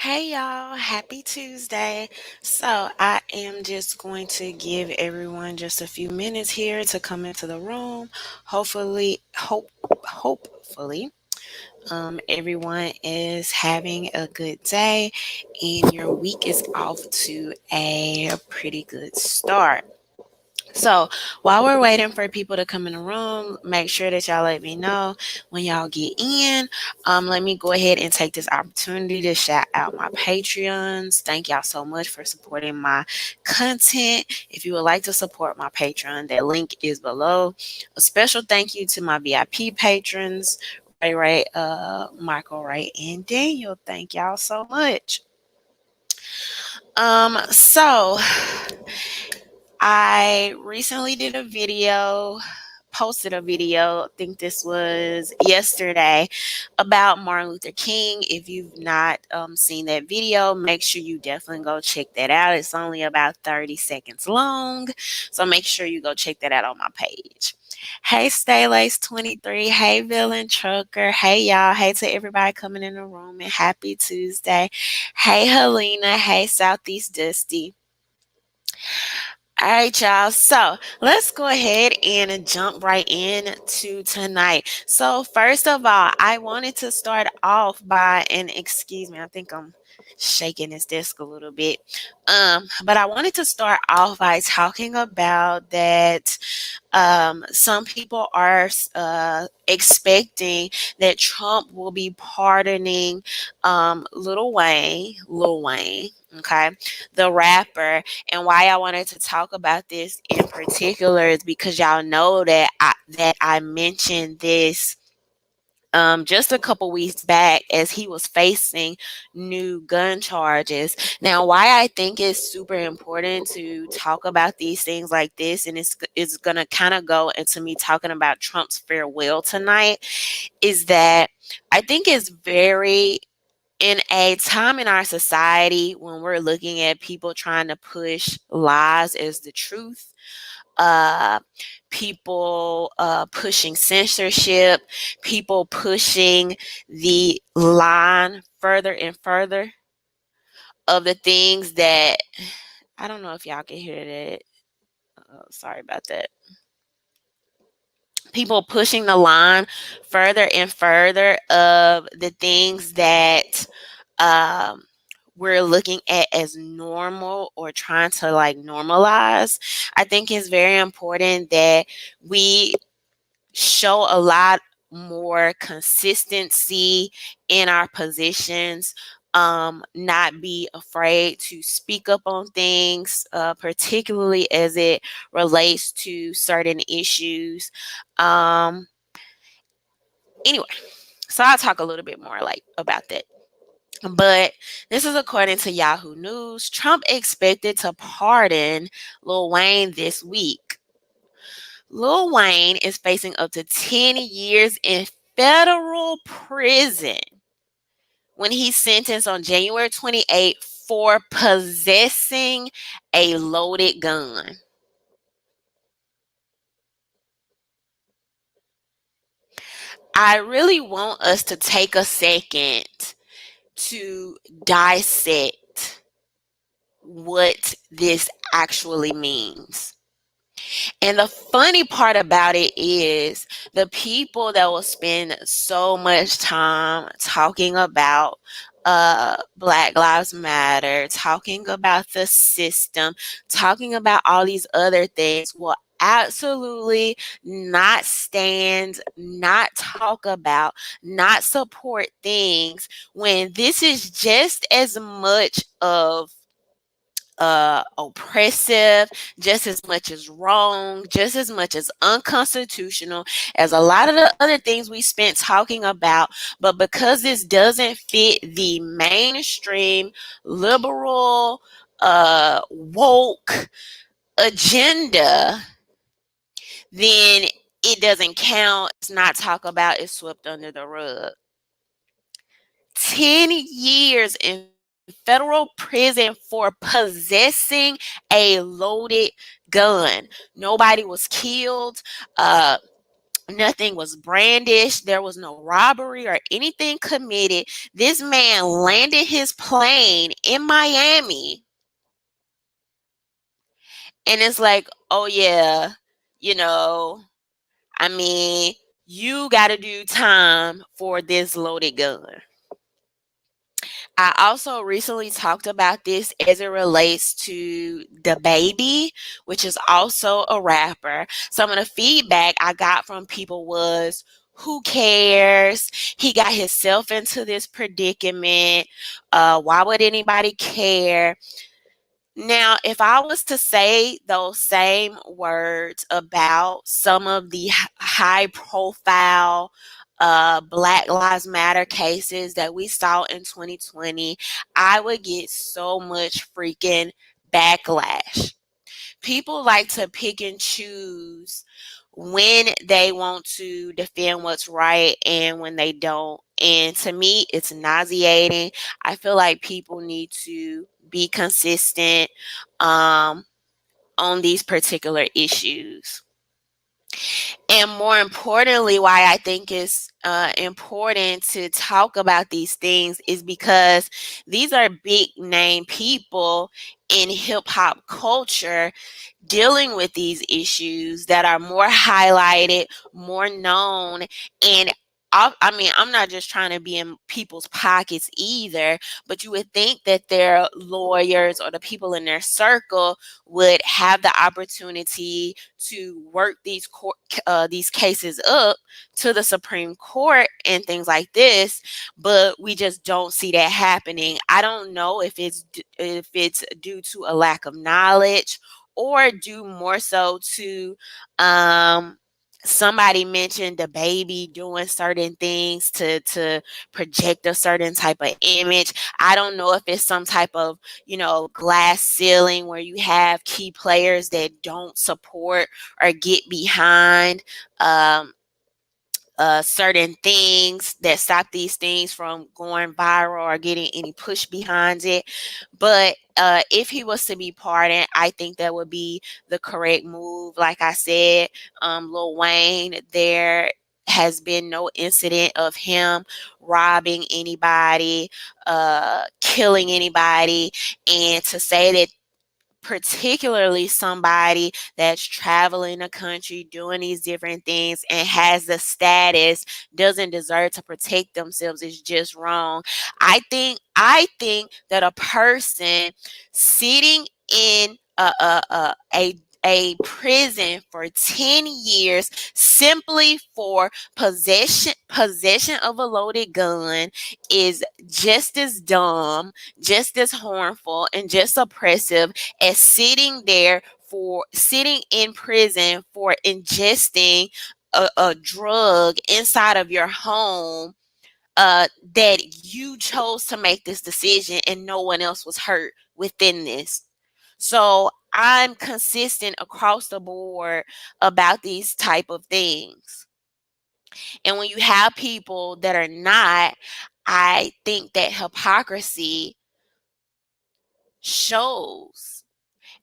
Hey y'all, happy Tuesday. So, I am just going to give everyone just a few minutes here to come into the room. Hopefully, everyone is having a good day and your week is off to a pretty good start. So while we're waiting for people to come in the room, make sure that y'all let me know when y'all get in. Let me go ahead and take this opportunity to shout out my Patreons. Thank y'all so much for supporting my content. If you would like to support my Patreon, that link is below. A special thank you to my VIP patrons, Michael, Ray, and Daniel. Thank y'all so much. So I recently posted a video, I think this was yesterday, about Martin Luther King. If you've not seen that video, make sure you definitely go check that out. It's only about 30 seconds long, so make sure you go check that out on my page. Hey, Staylace23. Hey, Villain Trucker. Hey, y'all. Hey to everybody coming in the room, and happy Tuesday. Hey, Helena. Hey, Southeast Dusty. All right, y'all. So let's go ahead and jump right into tonight. So, first of all, I wanted to start off by, and excuse me, I think I'm shaking this desk a little bit. But I wanted to start off by talking about that some people are expecting that Trump will be pardoning Lil Wayne, okay, the rapper. And why I wanted to talk about this in particular is because y'all know that I mentioned this just a couple weeks back as he was facing new gun charges. Now, why I think it's super important to talk about these things like this, and it's going to kind of go into me talking about Trump's farewell tonight, is that I think it's very in a time in our society when we're looking at people trying to push lies as the truth, uh, people pushing censorship, people pushing the line further and further of the things that I don't know if y'all can hear that. Sorry about that. People pushing the line further and further of the things that um, we're looking at as normal or trying to like normalize. I think it's very important that we show a lot more consistency in our positions, not be afraid to speak up on things, particularly as it relates to certain issues. Um, anyway, so I'll talk a little bit more like about that. But this is according to Yahoo News. Trump expected to pardon Lil Wayne this week. Lil Wayne is facing up to 10 years in federal prison when he's sentenced on January 28th for possessing a loaded gun. I really want us to take a second to dissect what this actually means. And the funny part about it is the people that will spend so much time talking about Black Lives Matter, talking about the system, talking about all these other things will absolutely not stand, not talk about, not support things when this is just as much of oppressive, just as much as wrong, just as much as unconstitutional as a lot of the other things we spent talking about. But because this doesn't fit the mainstream liberal, woke agenda, then it doesn't count. It's not talked about. It's swept under the rug. 10 years in federal prison for possessing a loaded gun. Nobody was killed. Nothing was brandished. There was no robbery or anything committed. This man landed his plane in Miami, and it's like, oh yeah, you know, I mean, you got to do time for this loaded gun. I also recently talked about this as it relates to the baby, which is also a rapper. Some of the feedback I got from people was, who cares? He got himself into this predicament. Why would anybody care? Now, if I was to say those same words about some of the high profile Black Lives Matter cases that we saw in 2020, I would get so much freaking backlash. People like to pick and choose when they want to defend what's right and when they don't. And to me, it's nauseating. I feel like people need to be consistent um, on these particular issues. And more importantly, why I think it's important to talk about these things is because these are big name people in hip hop culture dealing with these issues that are more highlighted, more known, and I mean, I'm not just trying to be in people's pockets either, but you would think that their lawyers or the people in their circle would have the opportunity to work these cases up to the Supreme Court and things like this, but we just don't see that happening. I don't know if it's due to a lack of knowledge or due more so to somebody mentioned the baby doing certain things to project a certain type of image. I don't know if it's some type of, glass ceiling where you have key players that don't support or get behind certain things that stop these things from going viral or getting any push behind it. But if he was to be pardoned, I think that would be the correct move. Like I said, Lil Wayne, there has been no incident of him robbing anybody, killing anybody, and to say that particularly somebody that's traveling the country doing these different things and has the status doesn't deserve to protect themselves is just wrong. I think that a person sitting in a prison for 10 years simply for possession of a loaded gun is just as dumb, just as harmful, and just oppressive as sitting in prison for ingesting a drug inside of your home, that you chose to make this decision and no one else was hurt within this. So I'm consistent across the board about these type of things. And when you have people that are not, I think that hypocrisy shows,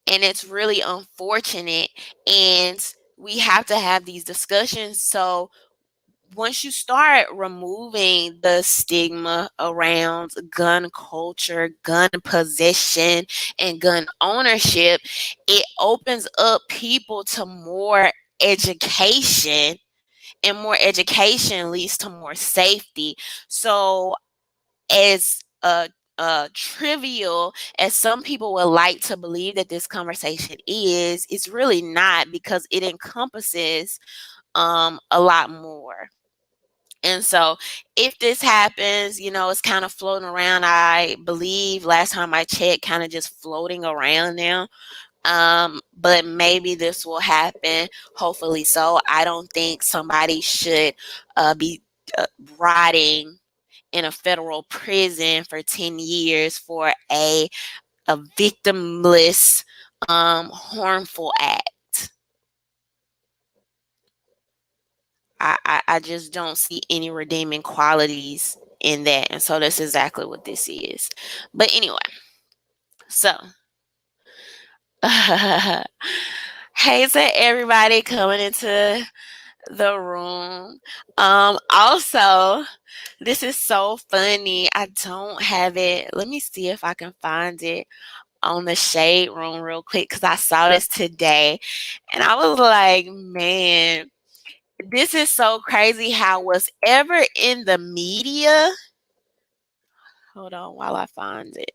and it's really unfortunate, and we have to have these discussions. So once you start removing the stigma around gun culture, gun possession, and gun ownership, it opens up people to more education, and more education leads to more safety. So as trivial as some people would like to believe that this conversation is, it's really not, because it encompasses a lot more. And so if this happens, it's kind of floating around. I believe last time I checked, kind of just floating around now. But maybe this will happen. Hopefully so. I don't think somebody should be rotting in a federal prison for 10 years for a victimless, harmful act. I just don't see any redeeming qualities in that. And so that's exactly what this is. But anyway, so hey to everybody coming into The room. Also, this is so funny. I don't have it. Let me see if I can find it on the shade room real quick because I saw this today and I was like, man, this is so crazy how was ever in the media. Hold on while I find it.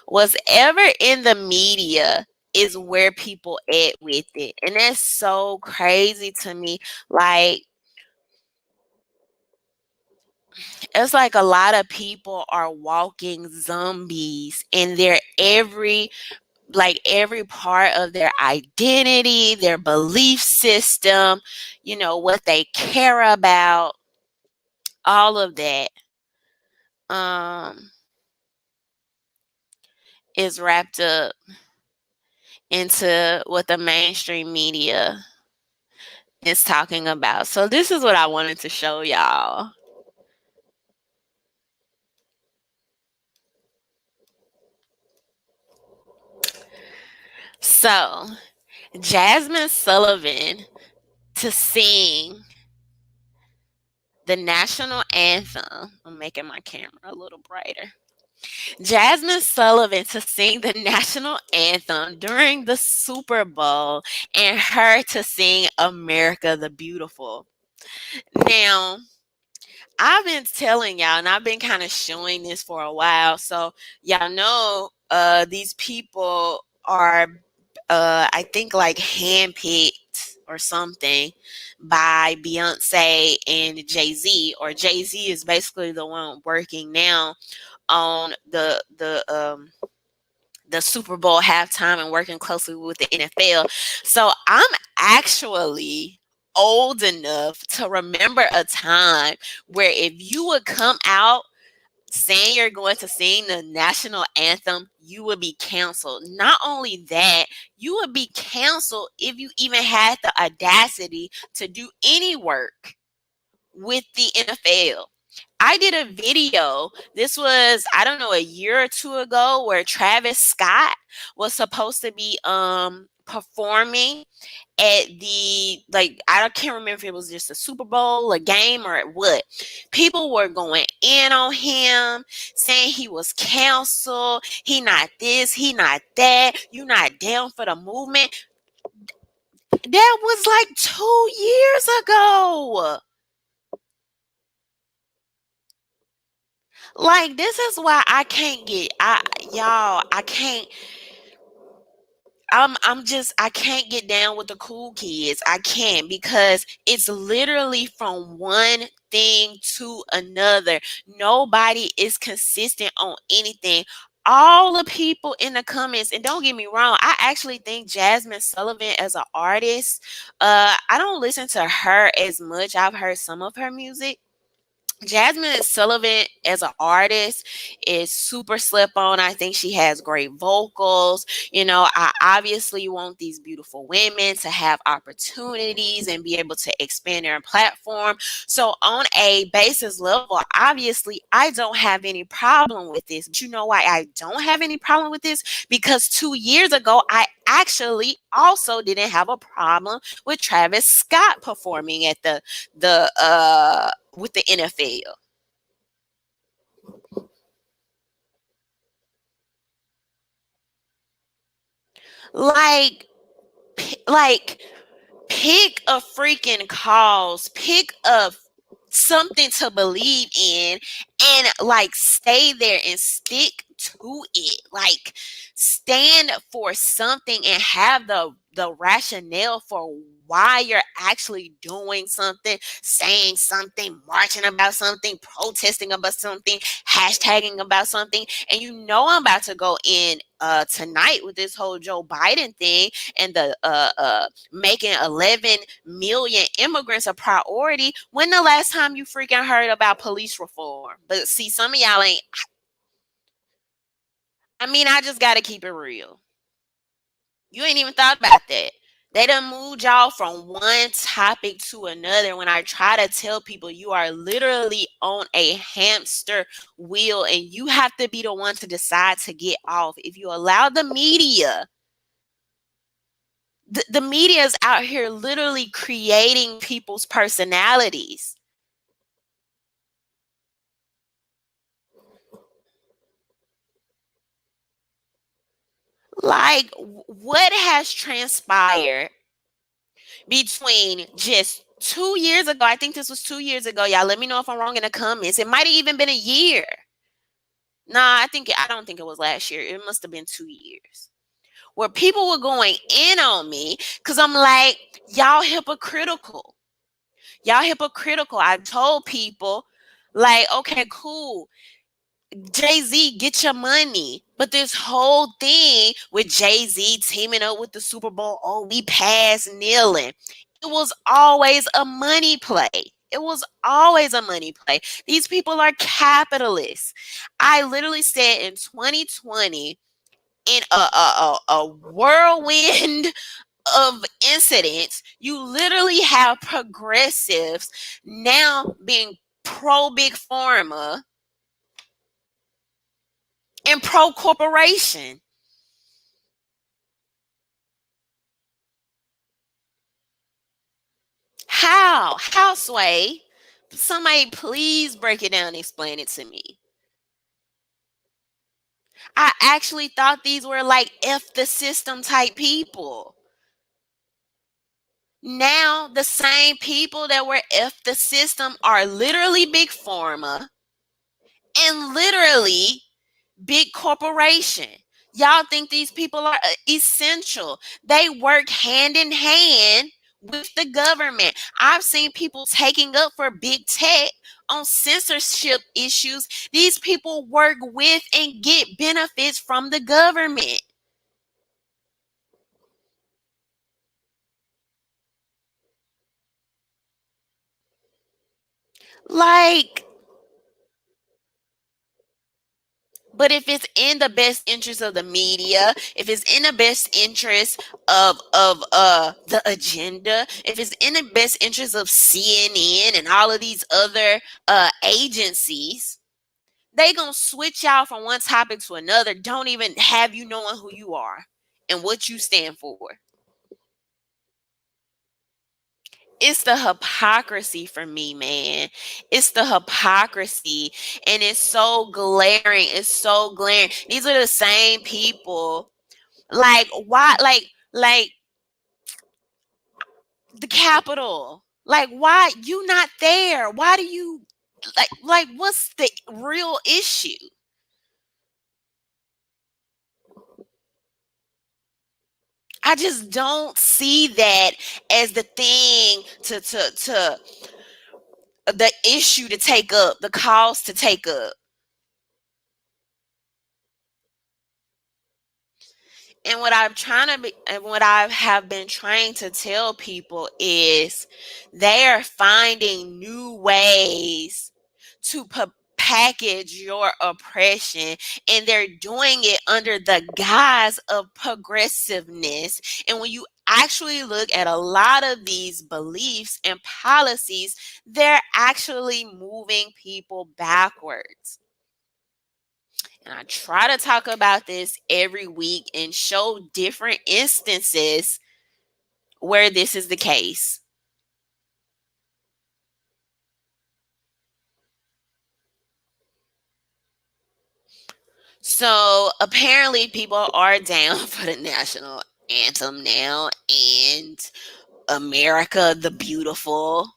Was ever in the media is where people at with it. And that's so crazy to me. Like, it's like a lot of people are walking zombies in their every part of their identity, their belief system, what they care about, all of that um is wrapped up into what the mainstream media is talking about. So this is what I wanted to show y'all. So, Jasmine Sullivan to sing the national anthem. I'm making my camera a little brighter. Jasmine Sullivan to sing the national anthem during the Super Bowl and her to sing America the Beautiful. Now, I've been telling y'all, and I've been kind of showing this for a while. So y'all know these people are, I think, like handpicked or something by Beyonce and Jay Z. Or Jay Z is basically the one working now on the Super Bowl halftime and working closely with the NFL. So I'm actually old enough to remember a time where if you would come out saying you're going to sing the national anthem, you would be canceled. Not only that, you would be canceled if you even had the audacity to do any work with the NFL. I did a video. This was, I don't know, a year or two ago where Travis Scott was supposed to be performing at the, like, I can't remember if it was just a Super Bowl, a game, or what. People were going in on him, saying he was canceled, he not this, he not that, you not down for the movement. That was like 2 years ago. Like, this is why I can't get y'all, I can't I'm just I can't get down with the cool kids. I can't because it's literally from one thing to another. Nobody is consistent on anything. All the people in the comments, and don't get me wrong, I actually think Jasmine Sullivan as an artist, I don't listen to her as much. I've heard some of her music. Jasmine Sullivan as an artist is super slip on. I think she has great vocals. I obviously want these beautiful women to have opportunities and be able to expand their platform. So on a basis level, obviously I don't have any problem with this. But you know why I don't have any problem with this? Because 2 years ago, I actually also didn't have a problem with Travis Scott performing at the with the NFL. Like, like pick a freaking cause, pick a something to believe in, and like stay there and stick to it. Like, stand for something and have the rationale for why you're actually doing something, saying something, marching about something, protesting about something, hashtagging about something. And I'm about to go in tonight with this whole Joe Biden thing and the making 11 million immigrants a priority. When the last time you freaking heard about police reform? But see, some of y'all ain't. I mean, I just got to keep it real. You ain't even thought about that. They done moved y'all from one topic to another. When I try to tell people you are literally on a hamster wheel and you have to be the one to decide to get off. If you allow the media The media is out here literally creating people's personalities. Like, what has transpired between just 2 years ago? I think this was 2 years ago. Y'all let me know if I'm wrong in the comments. It might have even been a year. Nah, I don't think it was last year. It must have been 2 years. Where people were going in on me because I'm like, y'all hypocritical. Y'all hypocritical. I told people, like, okay, cool. Jay-Z, get your money. But this whole thing with Jay-Z teaming up with the Super Bowl, oh, we passed kneeling. It was always a money play. It was always a money play. These people are capitalists. I literally said in 2020, in a whirlwind of incidents, you literally have progressives now being pro big pharma and pro corporation. How, Sway? Somebody please break it down and explain it to me. I actually thought these were like F the system type people. Now the same people that were F the system are literally big pharma and literally big corporation. Y'all think these people are essential. They work hand in hand with the government. I've seen people taking up for big tech on censorship issues. These people work with and get benefits from the government. Like, but if it's in the best interest of the media, if it's in the best interest of the agenda, if it's in the best interest of CNN and all of these other agencies, they gonna switch out from one topic to another. Don't even have you knowing who you are and what you stand for. It's the hypocrisy for me, man. It's the hypocrisy. And it's so glaring. It's so glaring. These are the same people. Like, why? Like the Capitol. Like, why you not there? Why do you like what's the real issue? I just don't see that as the thing to the issue to take up, the cause to take up. And what I'm trying to be, and what I have been trying to tell people is they are finding new ways to package your oppression, and they're doing it under the guise of progressiveness. And when you actually look at a lot of these beliefs and policies, they're actually moving people backwards. And I try to talk about this every week and show different instances where this is the case. So apparently, people are down for the national anthem now and America the Beautiful.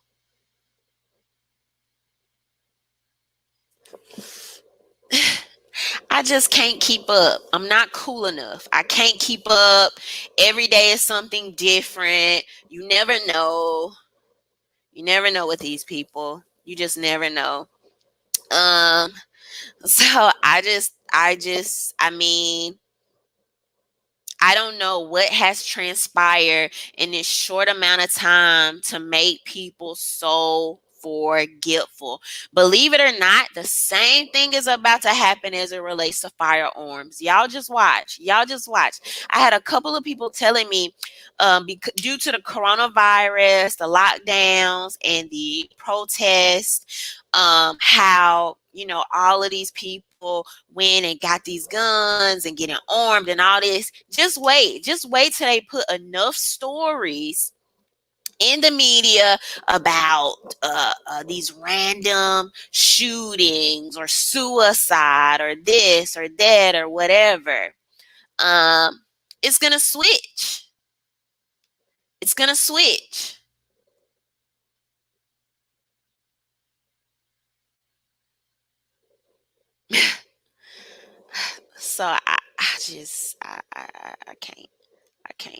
I just can't keep up. I'm not cool enough. I can't keep up. Every day is something different. You never know. You never know with these people. You just never know. Um, so I mean, I don't know what has transpired in this short amount of time to make people so forgetful. Believe it or not, the same thing is about to happen as it relates to firearms. Y'all just watch. Y'all just watch. I had a couple of people telling me, due to the coronavirus, the lockdowns, and the protests, how all of these people people went and got these guns and getting armed and all this. Just wait till they put enough stories in the media about these random shootings or suicide or this or that or whatever. Um, it's gonna switch. It's gonna switch. So I just I can't. I can't.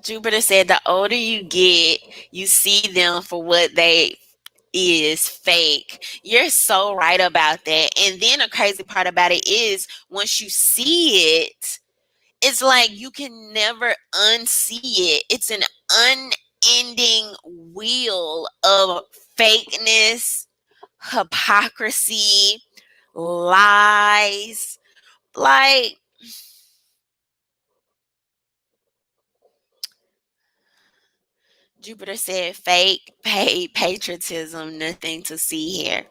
Jupiter said the older you get, you see them for what they is fake. You're so right about that. And then the crazy part about it is once you see it, it's like you can never unsee it. It's an unending wheel of fakeness, hypocrisy, lies. Like Jupiter said, fake, paid patriotism, nothing to see here.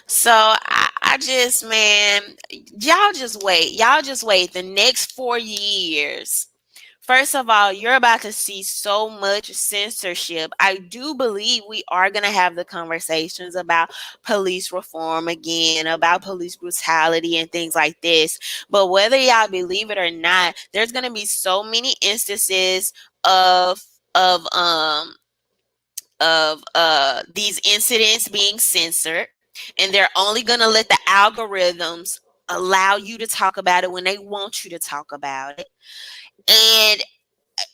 So I just, man, y'all just wait. Y'all just wait. The next 4 years. First of all, you're about to see so much censorship. I do believe we are going to have the conversations about police reform again, about police brutality and things like this. But whether y'all believe it or not, there's going to be so many instances of of um these incidents being censored, and they're only going to let the algorithms allow you to talk about it when they want you to talk about it. And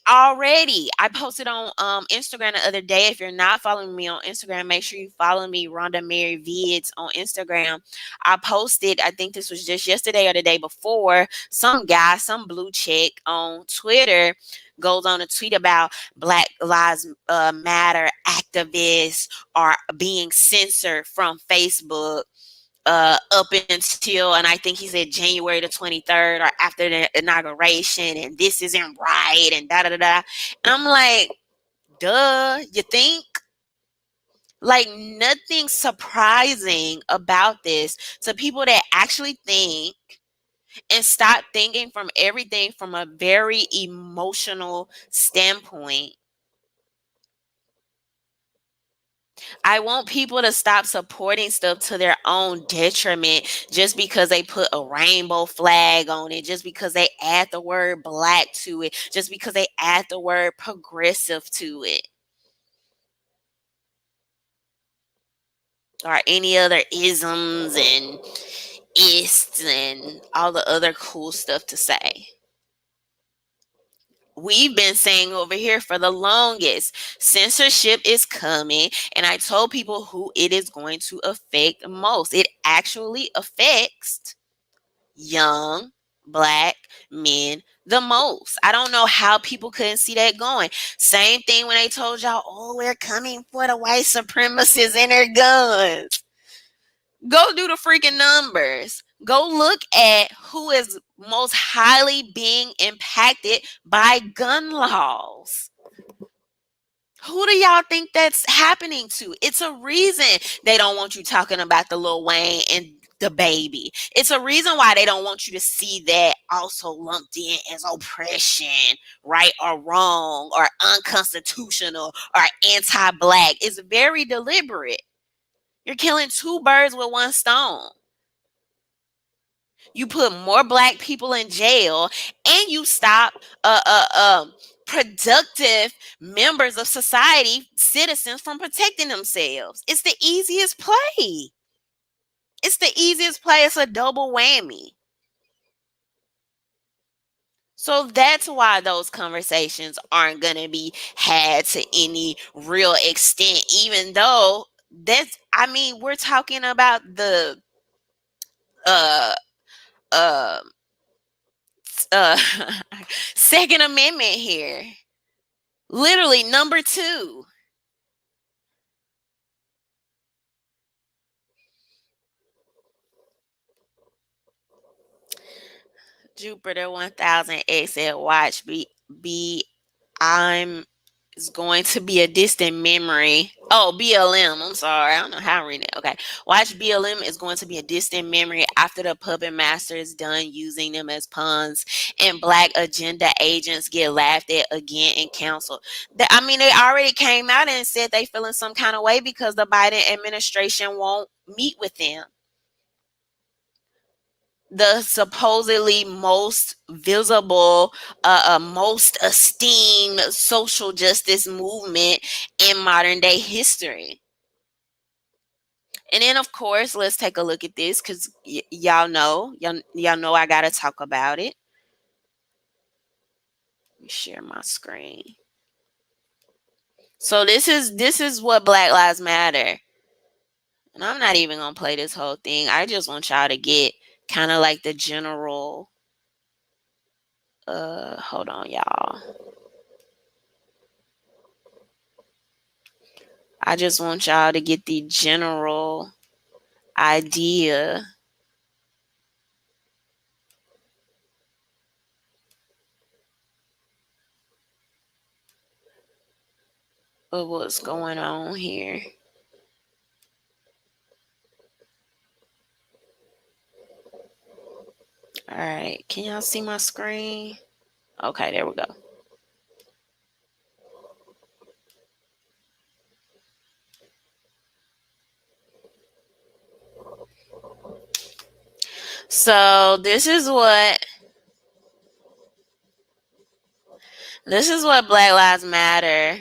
already I posted on Instagram the other day. If you're not following me on Instagram, make sure you follow me, RhondaMary Vids on Instagram. I posted, I think this was just yesterday or the day before, some guy, some blue chick on Twitter goes on a tweet about Black Lives Matter activists are being censored from Facebook up until, and I think he said January the 23rd or after the inauguration, and this isn't right, and da da da da. And I'm like, duh, you think? Like, nothing surprising about this to people that actually think and stop thinking from everything from a very emotional standpoint. I want people to stop supporting stuff to their own detriment just because they put a rainbow flag on it, just because they add the word black to it, just because they add the word progressive to it, or any other isms and ists and all the other cool stuff to say. We've been saying over here for the longest, censorship is coming, and I told people who it is going to affect most. It actually affects young Black men the most. I don't know how people couldn't see that going. Same thing when they told y'all, oh, we're coming for the white supremacists and their guns. Go do the freaking numbers. Go look at who is most highly being impacted by gun laws. Who do y'all think that's happening to? It's a reason they don't want you talking about the Lil Wayne and the baby. It's a reason why they don't want you to see that also lumped in as oppression, right or wrong, or unconstitutional, or anti-Black. It's very deliberate. You're killing two birds with one stone. You put more Black people in jail, and you stop productive members of society, citizens, from protecting themselves. It's the easiest play. It's the easiest play. It's a double whammy. So that's why those conversations aren't going to be had to any real extent, even though that's, I mean, we're talking about the uh uh uh Second Amendment here. Literally number 2. Jupiter 1000 X said, watch be I'm is going to be a distant memory. Oh, BLM. I'm sorry. I don't know how I'm reading it. Okay. Watch BLM is going to be a distant memory after the puppet master is done using them as pawns and black agenda agents get laughed at again in council. I mean, they already came out and said they feeling some kind of way because the Biden administration won't meet with them. The supposedly most visible, most esteemed social justice movement in modern day history. And then, of course, let's take a look at this because y'all know I gotta talk about it. Let me share my screen. So this is what Black Lives Matter. And I'm not even gonna play this whole thing. I just want y'all to get kind of like the general. Hold on, y'all. I just want y'all to get the general idea of what's going on here. All right, can y'all see my screen? Okay, there we go. So this is what Black Lives Matter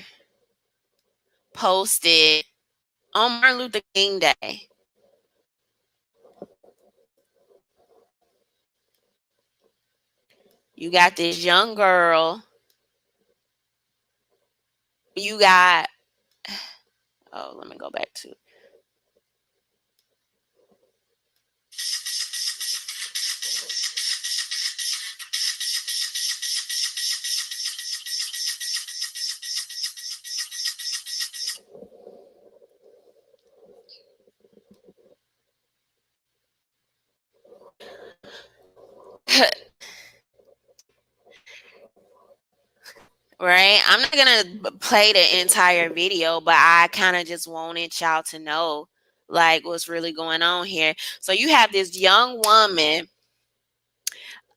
posted on Martin Luther King Day. You got this young girl. You got let me go back to. Right? I'm not gonna play the entire video, but I kind of just wanted y'all to know like what's really going on here. So you have this young woman.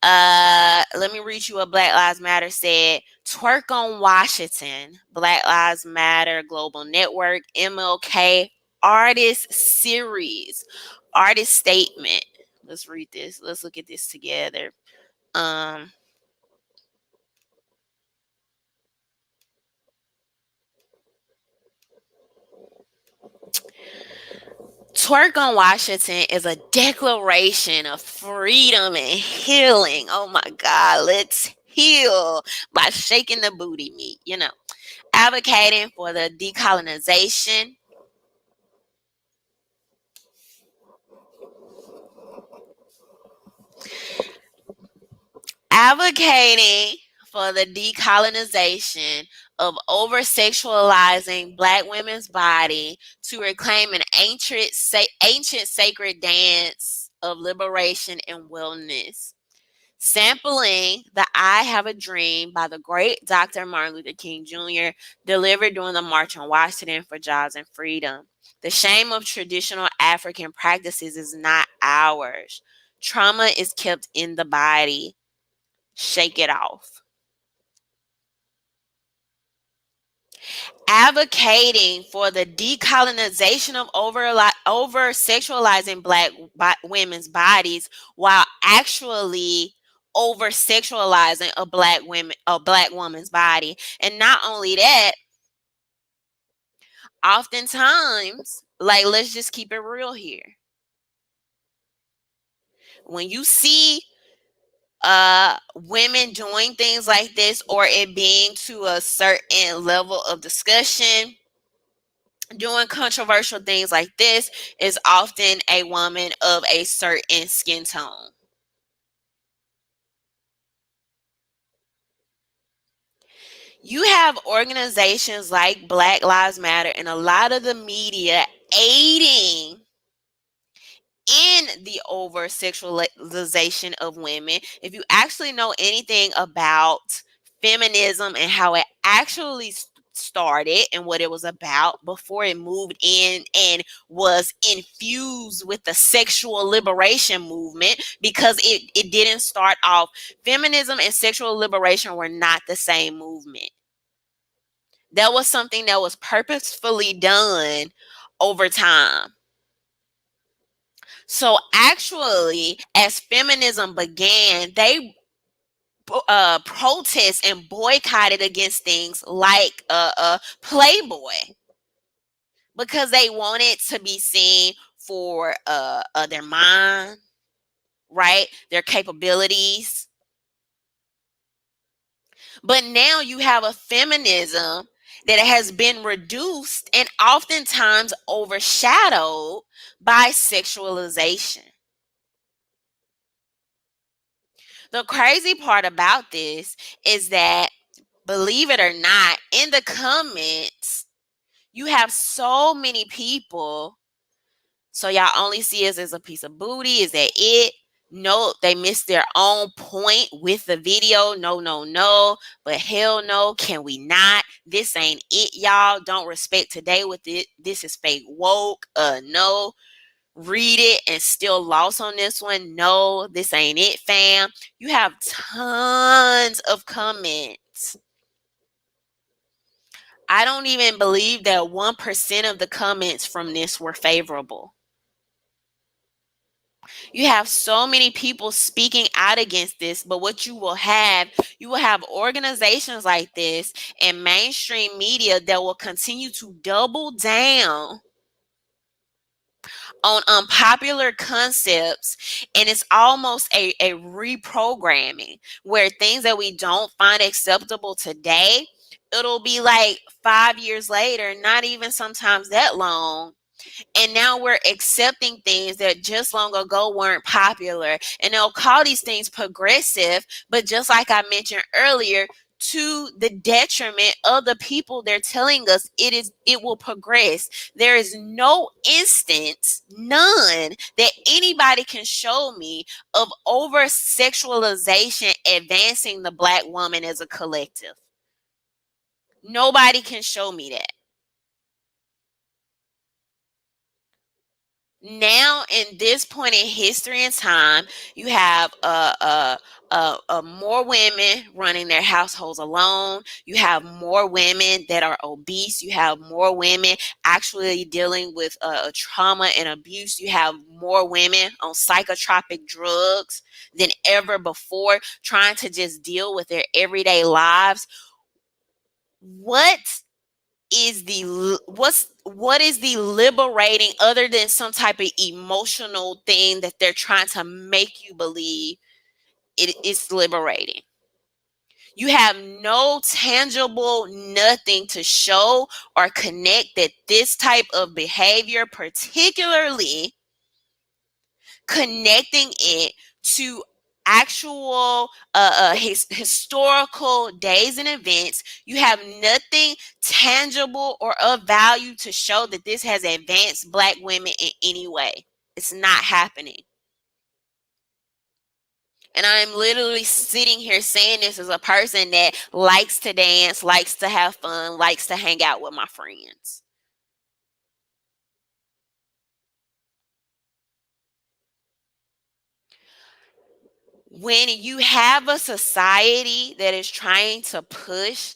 Let me read you what Black Lives Matter said. Twerk on Washington, Black Lives Matter Global Network, MLK Artist Series, Artist Statement. Let's read this. Let's look at this together. Um, Twerk on Washington is a declaration of freedom and healing. Oh my God, let's heal by shaking the booty meat, advocating for the decolonization. Advocating for the decolonization of over sexualizing Black women's body to reclaim an ancient sacred dance of liberation and wellness. Sampling the I Have a Dream by the great Dr. Martin Luther King Jr., delivered during the March on Washington for Jobs and Freedom. The shame of traditional African practices is not ours. Trauma is kept in the body. Shake it off. Advocating for the decolonization of over sexualizing Black women's bodies while actually over sexualizing a Black woman's body. And not only that, oftentimes, like, let's just keep it real here. When you see women doing things like this, or it being to a certain level of discussion, doing controversial things like this, is often a woman of a certain skin tone. You have organizations like Black Lives Matter and a lot of the media aiding in the over sexualization of women. If you actually know anything about feminism and how it actually started and what it was about before it moved in and was infused with the sexual liberation movement, because it didn't start off. Feminism and sexual liberation were not the same movement. That was something that was purposefully done over time. So actually, as feminism began, they protest and boycotted against things like Playboy, because they wanted to be seen for their mind, right? Their capabilities. But now you have a feminism that has been reduced and oftentimes overshadowed by sexualization. The crazy part about this is that, believe it or not, in the comments, you have so many people. So y'all only see us as a piece of booty. Is that it? No, they missed their own point with the video. No, no, no. But hell no, can we not? This ain't it, y'all. Don't respect today with it. This is fake woke. No. Read it and still lost on this one. No, this ain't it, fam. You have tons of comments. I don't even believe that 1% of the comments from this were favorable. You have so many people speaking out against this, but what you will have organizations like this and mainstream media that will continue to double down on unpopular concepts, and it's almost a reprogramming, where things that we don't find acceptable today, it'll be like 5 years later, not even sometimes that long, and now we're accepting things that just long ago weren't popular. And they'll call these things progressive, but just like I mentioned earlier, to the detriment of the people they're telling us it will progress. There is no instance, none, that anybody can show me of over sexualization advancing the Black woman as a collective. Nobody can show me that. Now, in this point in history and time, you have more women running their households alone. You have more women that are obese. You have more women actually dealing with trauma and abuse. You have more women on psychotropic drugs than ever before, trying to just deal with their everyday lives. What what is the liberating, other than some type of emotional thing that they're trying to make you believe it is liberating? You have no tangible nothing to show or connect that this type of behavior, particularly connecting it to actual historical days and events. You have nothing tangible or of value to show that this has advanced Black women in any way. It's not happening. And I'm literally sitting here saying this as a person that likes to dance, likes to have fun, likes to hang out with my friends. When you have a society that is trying to push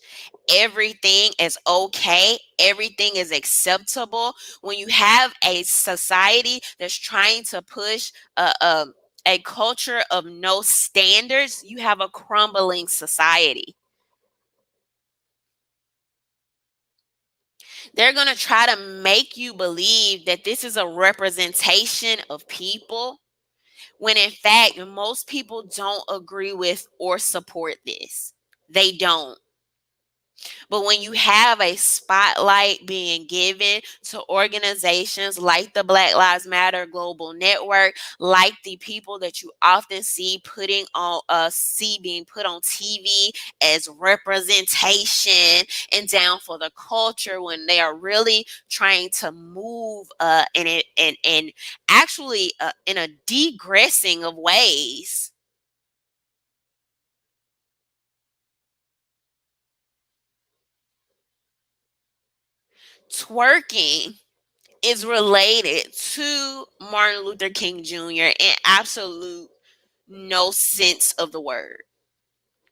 everything as okay, everything is acceptable, when you have a society that's trying to push a culture of no standards, you have a crumbling society. They're going to try to make you believe that this is a representation of people, when in fact, most people don't agree with or support this. They don't. But when you have a spotlight being given to organizations like the Black Lives Matter Global Network, like the people that you often see being put on TV as representation and down for the culture, when they are really trying to move and actually in a degressing of ways. Twerking is related to Martin Luther King Jr. in absolute no sense of the word.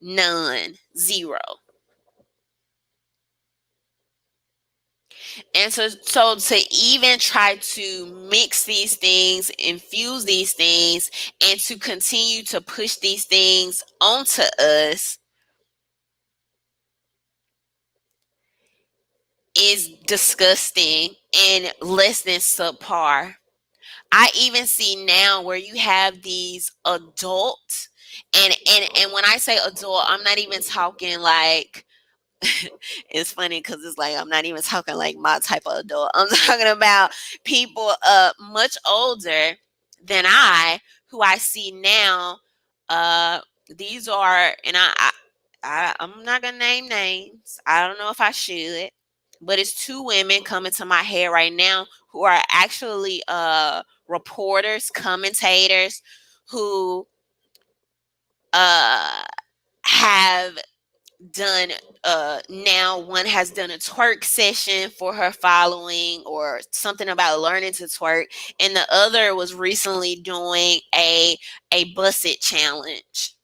None. Zero. And so to even try to mix these things, infuse these things, and to continue to push these things onto us is disgusting and less than subpar. I even see now where you have these adults, and when I say adult, I'm not even talking like it's funny because it's like I'm not even talking like my type of adult. I'm talking about people much older than who I see now. Uh these are, and I'm not gonna name names. I don't know if I should, but it's two women coming to my head right now who are actually reporters, commentators who uh have done now one has done a twerk session for her following or something about learning to twerk, and the other was recently doing a bus it challenge.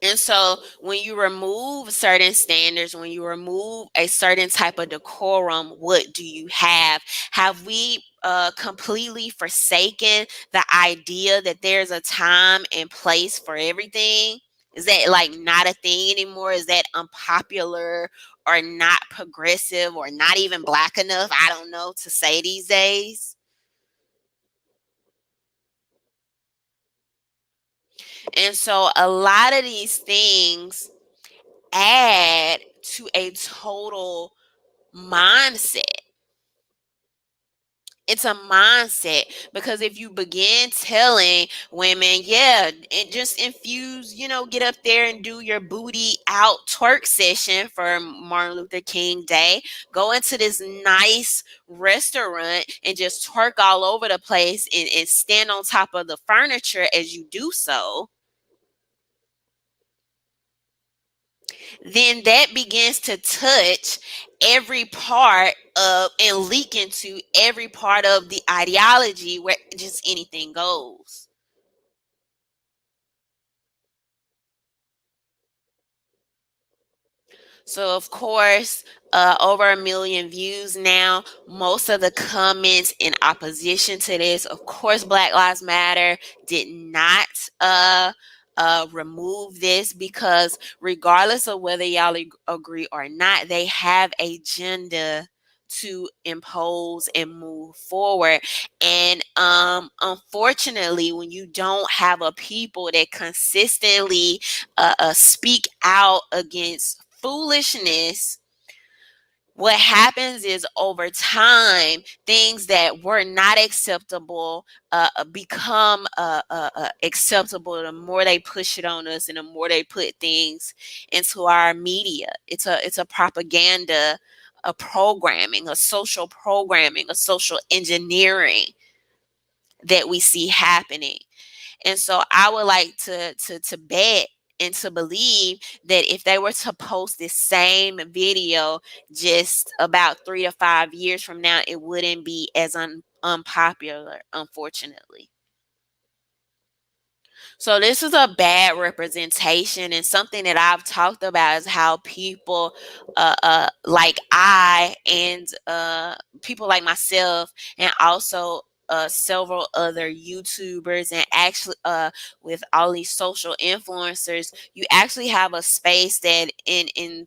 And so when you remove certain standards, when you remove a certain type of decorum, what do you have? Have we completely forsaken the idea that there's a time and place for everything? Is that like not a thing anymore? Is that unpopular or not progressive or not even black enough? I don't know to say these days. And so a lot of these things add to a total mindset. It's a mindset because if you begin telling women, yeah, and just infuse, get up there and do your booty out twerk session for Martin Luther King Day, go into this nice restaurant and just twerk all over the place and stand on top of the furniture as you do so, then that begins to touch every part of and leak into every part of the ideology where just anything goes. So, of course, over 1 million views now. Most of the comments in opposition to this, of course, Black Lives Matter did not remove this because, regardless of whether y'all agree or not, they have agenda to impose and move forward. And unfortunately, when you don't have a people that consistently speak out against foolishness, what happens is over time, things that were not acceptable become acceptable the more they push it on us and the more they put things into our media. It's a propaganda, a programming, a social programming, a social engineering that we see happening. And so I would like to bet and to believe that if they were to post this same video just about 3 to 5 years from now, it wouldn't be as unpopular, unfortunately. So this is a bad representation, and something that I've talked about is how people like I and people like myself and also several other YouTubers and actually with all these social influencers, you actually have a space that in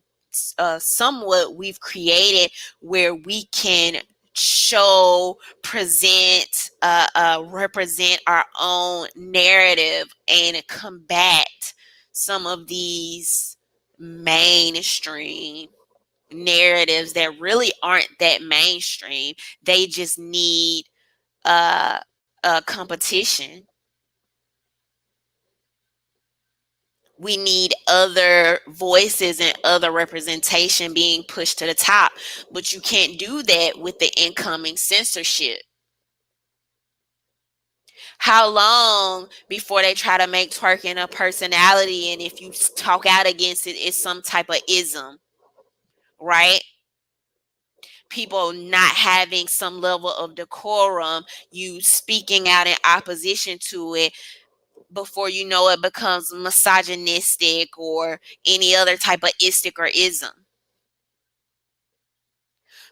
somewhat we've created where we can show, present, represent our own narrative and combat some of these mainstream narratives that really aren't that mainstream. They just need uh, competition. We need other voices and other representation being pushed to the top, but you can't do that with the incoming censorship. How long before they try to make twerking a personality, and if you talk out against it, it's some type of ism, right? People not having some level of decorum, you speaking out in opposition to it, before you know it becomes misogynistic or any other type of istic or ism.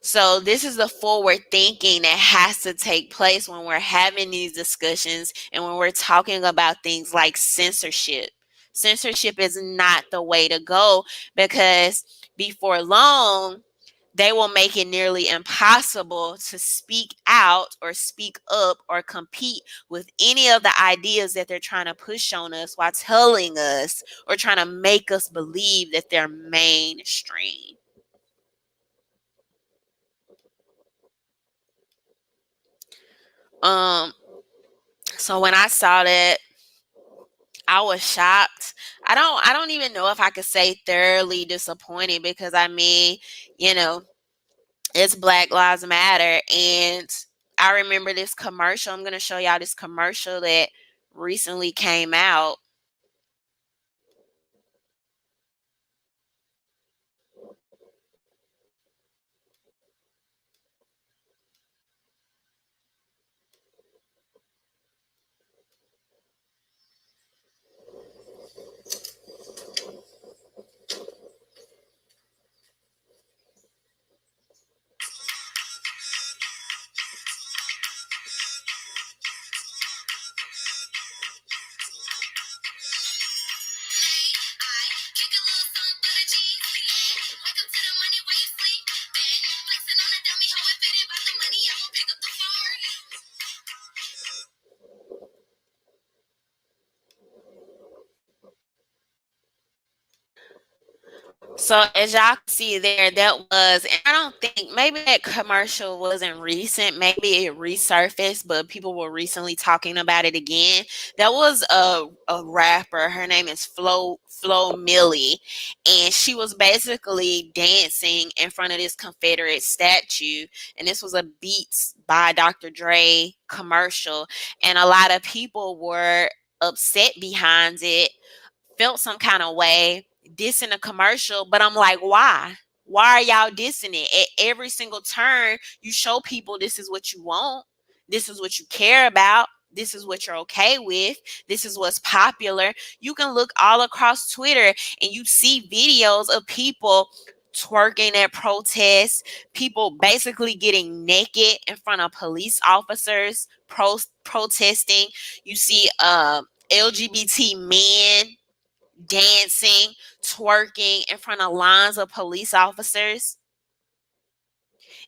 So this is the forward thinking that has to take place when we're having these discussions and when we're talking about things like censorship. Censorship is not the way to go, because before long, they will make it nearly impossible to speak out or speak up or compete with any of the ideas that they're trying to push on us, while telling us or trying to make us believe that they're mainstream. Um, so when I saw that, I was shocked. I don't even know if I could say thoroughly disappointed, because I mean, you know, it's Black Lives Matter. And I remember this commercial. I'm going to show y'all this commercial that recently came out. So as y'all can see there, that was, and I don't think, maybe that commercial wasn't recent, maybe it resurfaced, but people were recently talking about it again. That was a rapper. Her name is Flo Millie, and she was basically dancing in front of this Confederate statue, and this was a Beats by Dr. Dre commercial, and a lot of people were upset behind it, felt some kind of way, dissing a commercial, but I'm like, why? Why are y'all dissing it? At every single turn, you show people this is what you want, this is what you care about, this is what you're okay with, this is what's popular. You can look all across Twitter and you see videos of people twerking at protests, people basically getting naked in front of police officers protesting. You see LGBT men dancing, twerking in front of lines of police officers.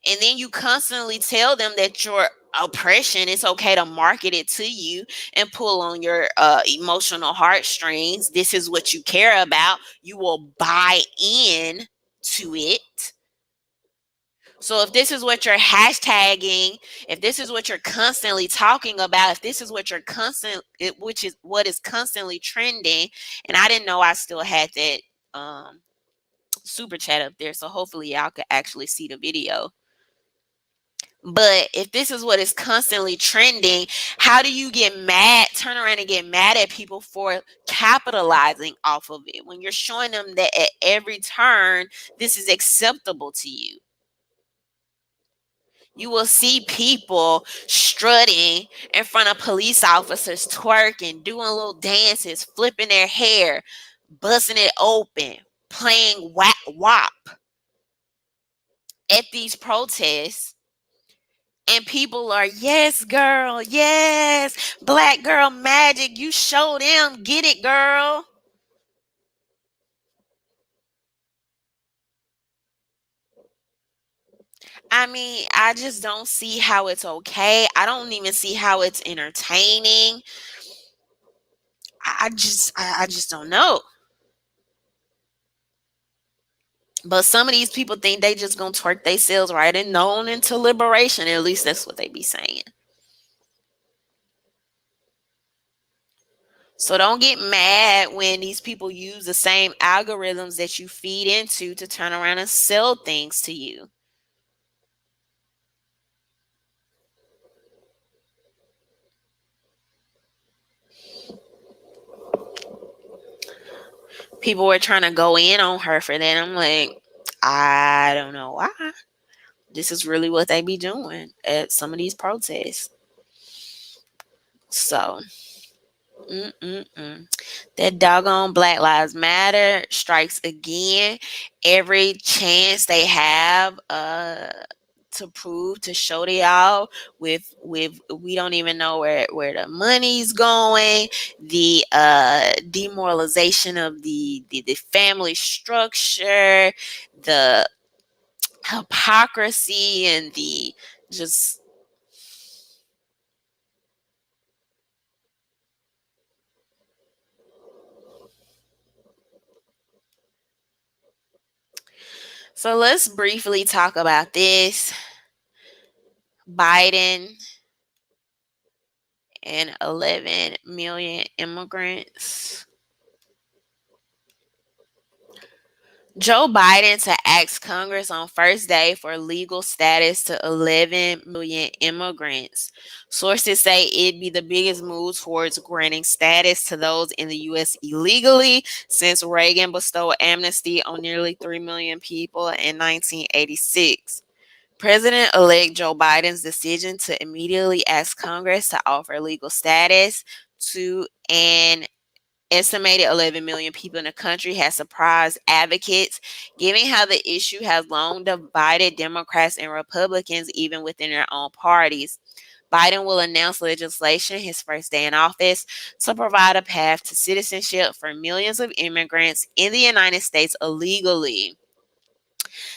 And then you constantly tell them that your oppression, it's okay to market it to you and pull on your emotional heartstrings. This is what you care about. You will buy in to it. So if this is what you're hashtagging, if this is what you're constantly talking about, if this is what you're which is what is constantly trending, and I didn't know I still had that um, super chat up there, so hopefully y'all could actually see the video. But if this is what is constantly trending, how do you get mad, turn around and get mad at people for capitalizing off of it when you're showing them that at every turn this is acceptable to you? You will see people strutting in front of police officers, twerking, doing little dances, flipping their hair, busting it open, playing whack wop at these protests. And people are, yes, girl, yes, black girl magic. You show them, get it, girl. I mean, I just don't see how it's okay. I don't even see how it's entertaining. I just don't know. But some of these people think they just gonna twerk themselves right and on into liberation. At least that's what they be saying. So don't get mad when these people use the same algorithms that you feed into to turn around and sell things to you. people were trying to go in on her for that. I'm like, I don't know why. This is really what they be doing at some of these protests. So, mm-mm-mm. That doggone Black Lives Matter strikes again. Every chance they have to prove, to show to y'all with we don't even know where the money's going, the demoralization of the family structure, the hypocrisy, and the just. So let's briefly talk about this. Biden and 11 million immigrants. Joe Biden to ask Congress on first day for legal status to 11 million immigrants. Sources say it'd be the biggest move towards granting status to those in the U.S. illegally since Reagan bestowed amnesty on nearly 3 million people in 1986. President-elect Joe Biden's decision to immediately ask Congress to offer legal status to an estimated 11 million people in the country has surprised advocates, given how the issue has long divided Democrats and Republicans, even within their own parties. Biden will announce legislation his first day in office to provide a path to citizenship for millions of immigrants in the United States illegally.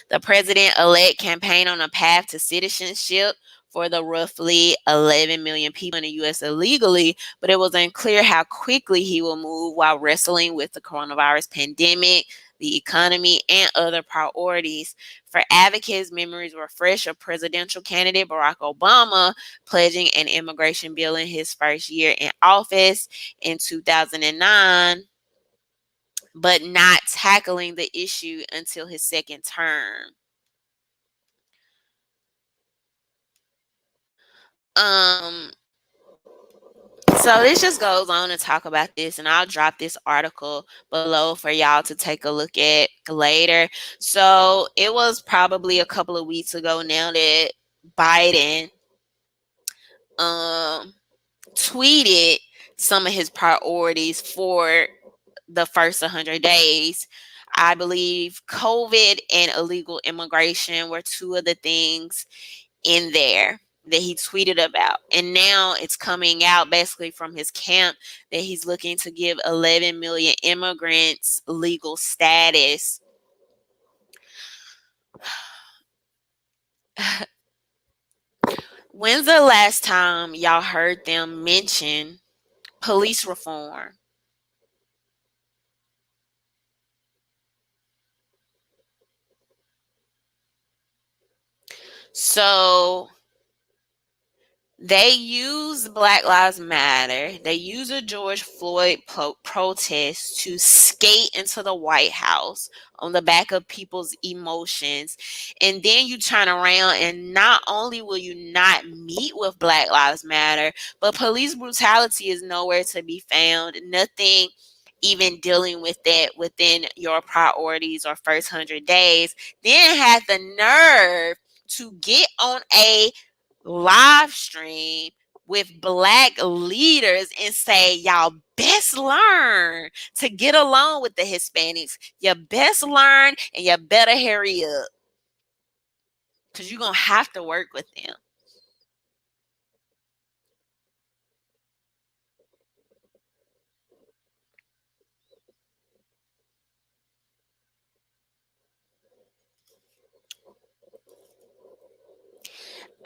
The president-elect campaigned on a path to citizenship for the roughly 11 million people in the U.S. illegally, but it was unclear how quickly he will move while wrestling with the coronavirus pandemic, the economy, and other priorities. For advocates, memories were fresh of presidential candidate Barack Obama pledging an immigration bill in his first year in office in 2009, but not tackling the issue until his second term. Um, so this just goes on to talk about this, and I'll drop this article below for y'all to take a look at later. So it was probably a couple of weeks ago now that Biden um tweeted some of his priorities for the first 100 days. I believe COVID and illegal immigration were two of the things in there that he tweeted about. And now it's coming out basically from his camp that he's looking to give 11 million immigrants legal status. When's the last time y'all heard them mention police reform? So they use Black Lives Matter. They use a George Floyd protest to skate into the White House on the back of people's emotions. And then you turn around and not only will you not meet with Black Lives Matter, but police brutality is nowhere to be found. Nothing even dealing with that within your priorities or first 100 days. Then had the nerve to get on a live stream with black leaders and say, y'all best learn to get along with the Hispanics. You best learn and you better hurry up because you're going to have to work with them.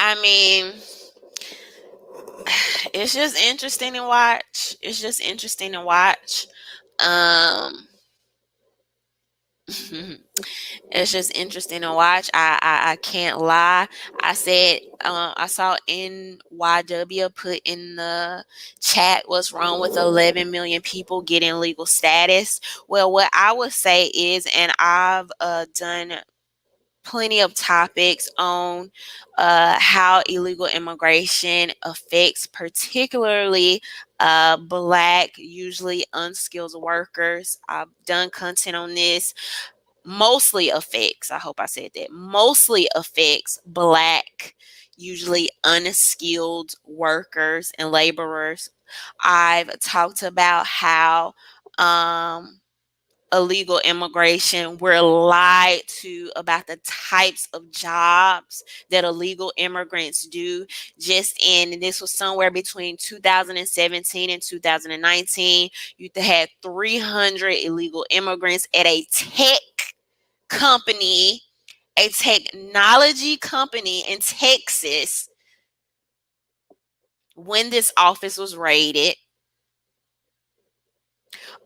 I mean, it's just interesting to watch. It's just interesting to watch. Um, It's just interesting to watch. I can't lie. I said I saw NYW put in the chat what's wrong with 11 million people getting legal status. Well, what I would say is, and I've done plenty of topics on how illegal immigration affects particularly Black, usually unskilled workers. I've done content on this. Mostly affects, I hope I said that, mostly affects Black, usually unskilled workers and laborers. I've talked about how illegal immigration, we're lied to about the types of jobs that illegal immigrants do. Just in, and this was somewhere between 2017 and 2019, you had 300 illegal immigrants at a tech company, a technology company in Texas, when this office was raided.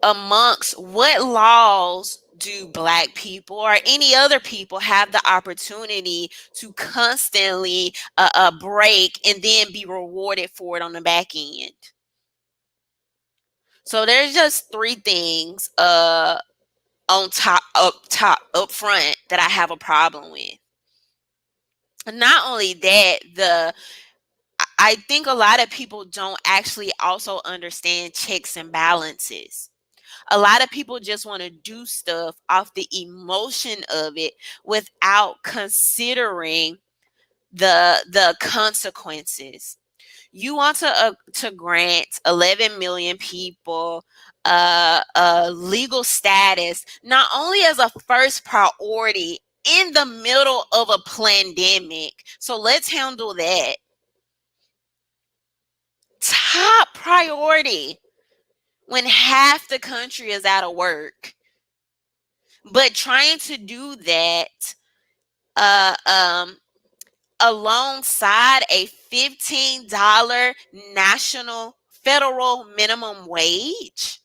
Amongst what laws do Black people or any other people have the opportunity to constantly break and then be rewarded for it on the back end? So there's just three things up front that I have a problem with. Not only that, I think a lot of people don't actually also understand checks and balances. A lot of people just want to do stuff off the emotion of it without considering the consequences. You want to grant 11 million people legal status, not only as a first priority in the middle of a pandemic. So let's handle that. Top priority when half the country is out of work. But trying to do that uh, um, alongside a $15 national federal minimum wage.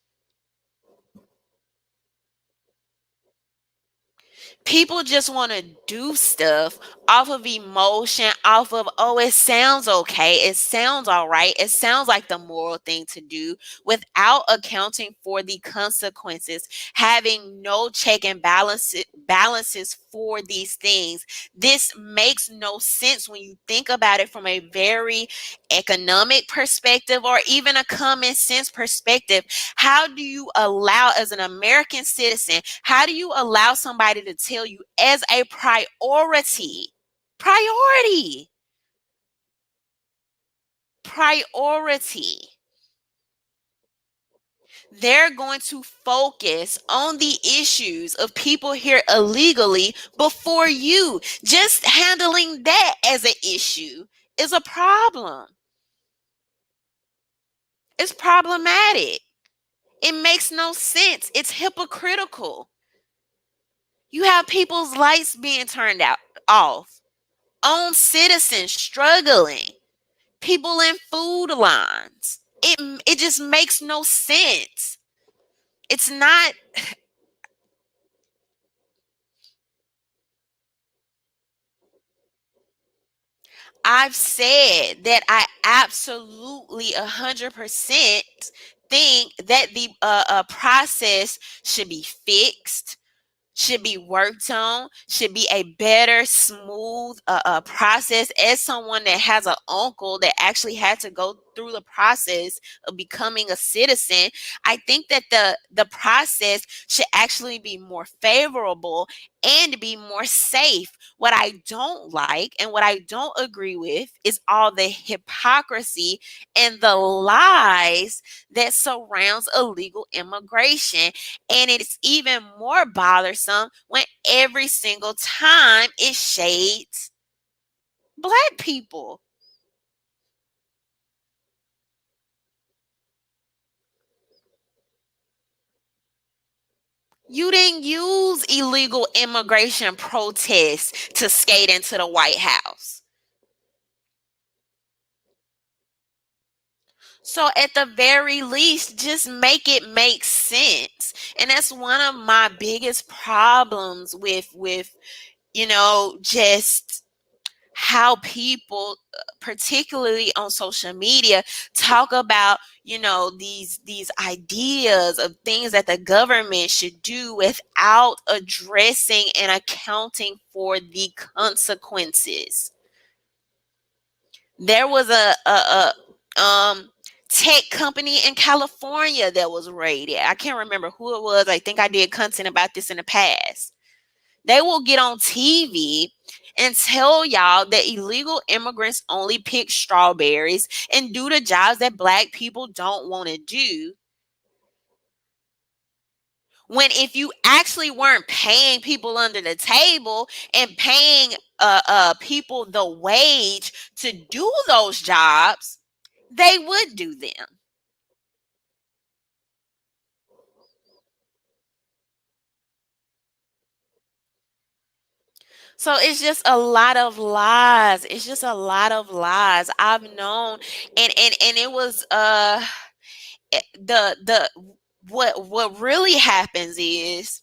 People just want to do stuff off of emotion, off of, oh, it sounds okay. It sounds all right. It sounds like the moral thing to do without accounting for the consequences, having no check and balances for these things. This makes no sense when you think about it from a very economic perspective or even a common sense perspective. How do you allow, as an American citizen, how do you allow somebody to tell you as a priority, they're going to focus on the issues of people here illegally before you? Just handling that as an issue is a problem. It's problematic. It makes no sense. It's hypocritical. You have people's lights being turned off, own citizens struggling, people in food lines. It just makes no sense. It's not. I've said that I absolutely 100% think that the process should be fixed, should be worked on, should be a better, smooth process. As someone that has an uncle that actually had to go through the process of becoming a citizen, I think that the process should actually be more favorable and be more safe. What I don't like and what I don't agree with is all the hypocrisy and the lies that surrounds illegal immigration. And it's even more bothersome when every single time it shades Black people. You didn't use illegal immigration protests to skate into the White House. So at the very least, just make it make sense. And that's one of my biggest problems with just how people, particularly on social media, talk about, these ideas of things that the government should do without addressing and accounting for the consequences. There was a tech company in California that was raided. I can't remember who it was. I think I did content about this in the past. They will get on TV and tell y'all that illegal immigrants only pick strawberries and do the jobs that black people don't want to do. When if you actually weren't paying people under the table and paying people the wage to do those jobs, they would do them. So it's just a lot of lies. It's just a lot of lies. I've known, and it was the what really happens is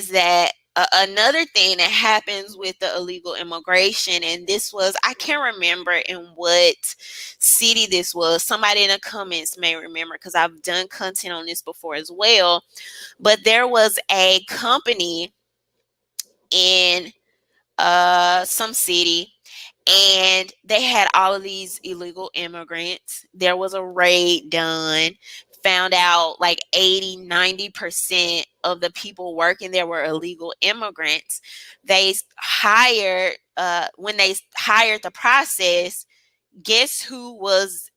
that another thing that happens with the illegal immigration, and this was, I can't remember in what city this was. Somebody in the comments may remember, because I've done content on this before as well. But there was a company in some city, and they had all of these illegal immigrants. There was a raid done, found out like 80-90% of the people working there were illegal immigrants. They hired when they hired the process, guess who was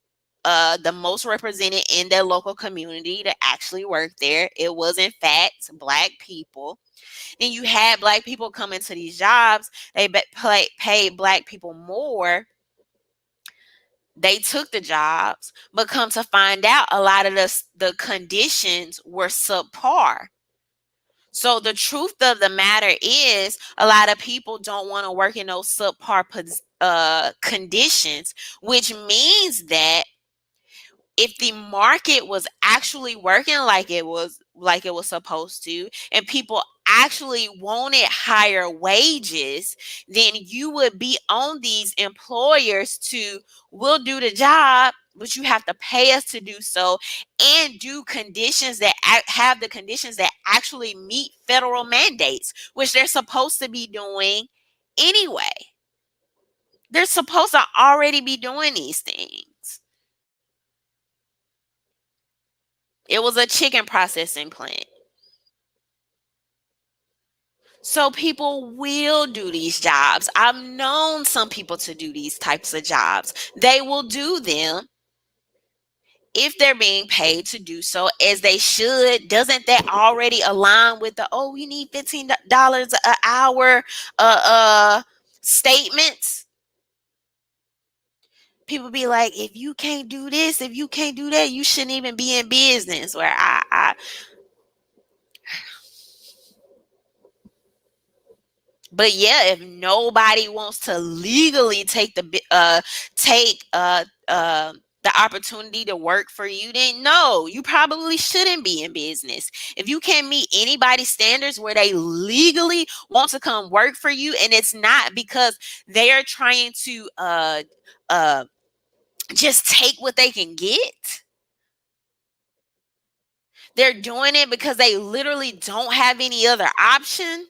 the most represented in their local community to actually work there? It was in fact black people. And you had black people come into these jobs. They paid black people more. They took the jobs, but come to find out, a lot of the conditions were subpar. So the truth of the matter is, a lot of people don't want to work in those subpar conditions, which means that if the market was actually working like it was supposed to, and people actually wanted higher wages, then you would be on these employers to, we'll do the job, but you have to pay us to do so, and do conditions that have the conditions that actually meet federal mandates, which they're supposed to be doing anyway. They're supposed to already be doing these things. It was a chicken processing plant. So people will do these jobs. I've known some people to do these types of jobs. They will do them if they're being paid to do so, as they should. Doesn't that already align with the, oh, we need $15 an hour statements? People be like, if you can't do this, if you can't do that, you shouldn't even be in business. Where But yeah, if nobody wants to legally take the opportunity to work for you, then no, you probably shouldn't be in business. If you can't meet anybody's standards where they legally want to come work for you, and it's not because they are trying to uh just take what they can get. They're doing it because they literally don't have any other option.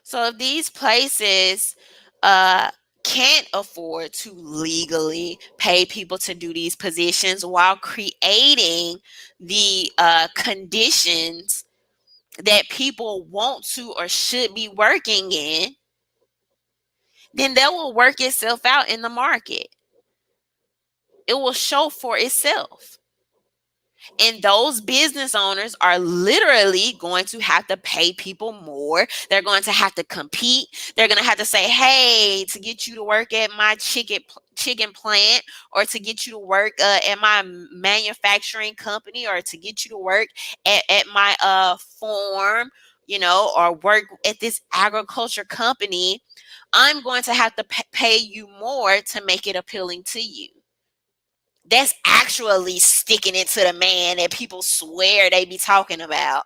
So if these places uh, can't afford to legally pay people to do these positions while creating the conditions that people want to or should be working in, then that will work itself out in the market. It will show for itself. And those business owners are literally going to have to pay people more. They're going to have to compete. They're going to have to say, hey, to get you to work at my chicken plant, or to get you to work at my manufacturing company, or to get you to work at my farm, or work at this agriculture company, I'm going to have to pay you more to make it appealing to you. That's actually sticking it to the man that people swear they be talking about.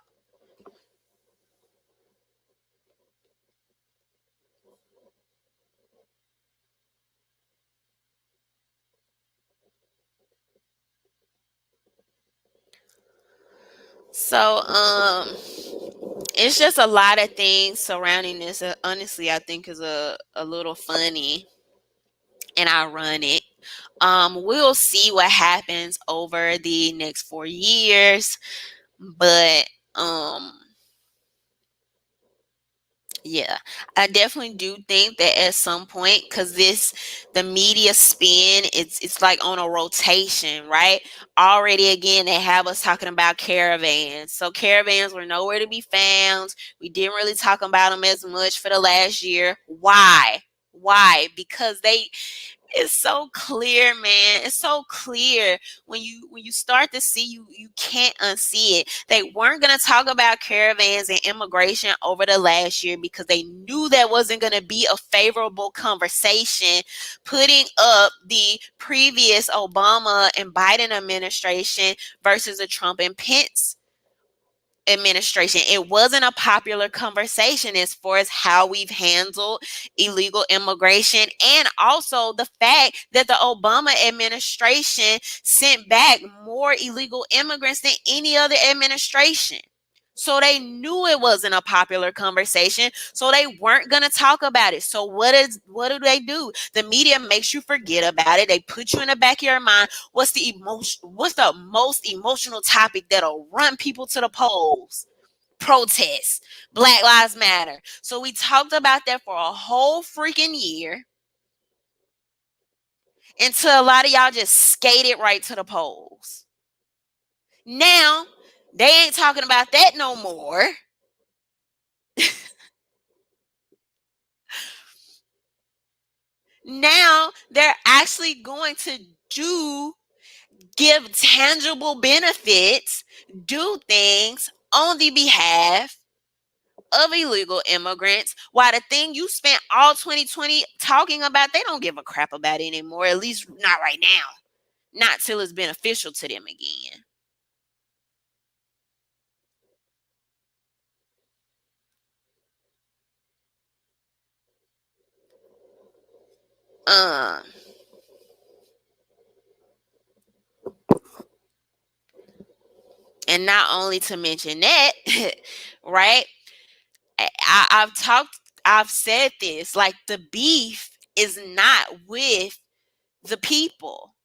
So, it's just a lot of things surrounding this. Honestly, I think is a little funny and ironic. We'll see what happens over the next 4 years, but yeah, I definitely do think that at some point, because the media spin, it's like on a rotation, right? Already, again, they have us talking about caravans. So caravans were nowhere to be found. We didn't really talk about them as much for the last year. Why? Why? Because it's so clear, man. It's so clear when you start to see, you can't unsee it. They weren't gonna talk about caravans and immigration over the last year because they knew that wasn't gonna be a favorable conversation. Putting up the previous Obama and Biden administration versus the Trump and Pence administration. It wasn't a popular conversation as far as how we've handled illegal immigration, and also the fact that the Obama administration sent back more illegal immigrants than any other administration. So they knew it wasn't a popular conversation, so they weren't going to talk about it. So what do they do? The media makes you forget about it. They put you in the back of your mind. What's the most emotional topic that'll run people to the polls? Protests. Black Lives Matter. So we talked about that for a whole freaking year until a lot of y'all just skated right to the polls. Now they ain't talking about that no more. Now they're actually going to give tangible benefits, do things on the behalf of illegal immigrants, while the thing you spent all 2020 talking about, they don't give a crap about anymore, at least not right now. Not till it's beneficial to them again. Um, and not only to mention that, right? I've said this, like the beef is not with the people.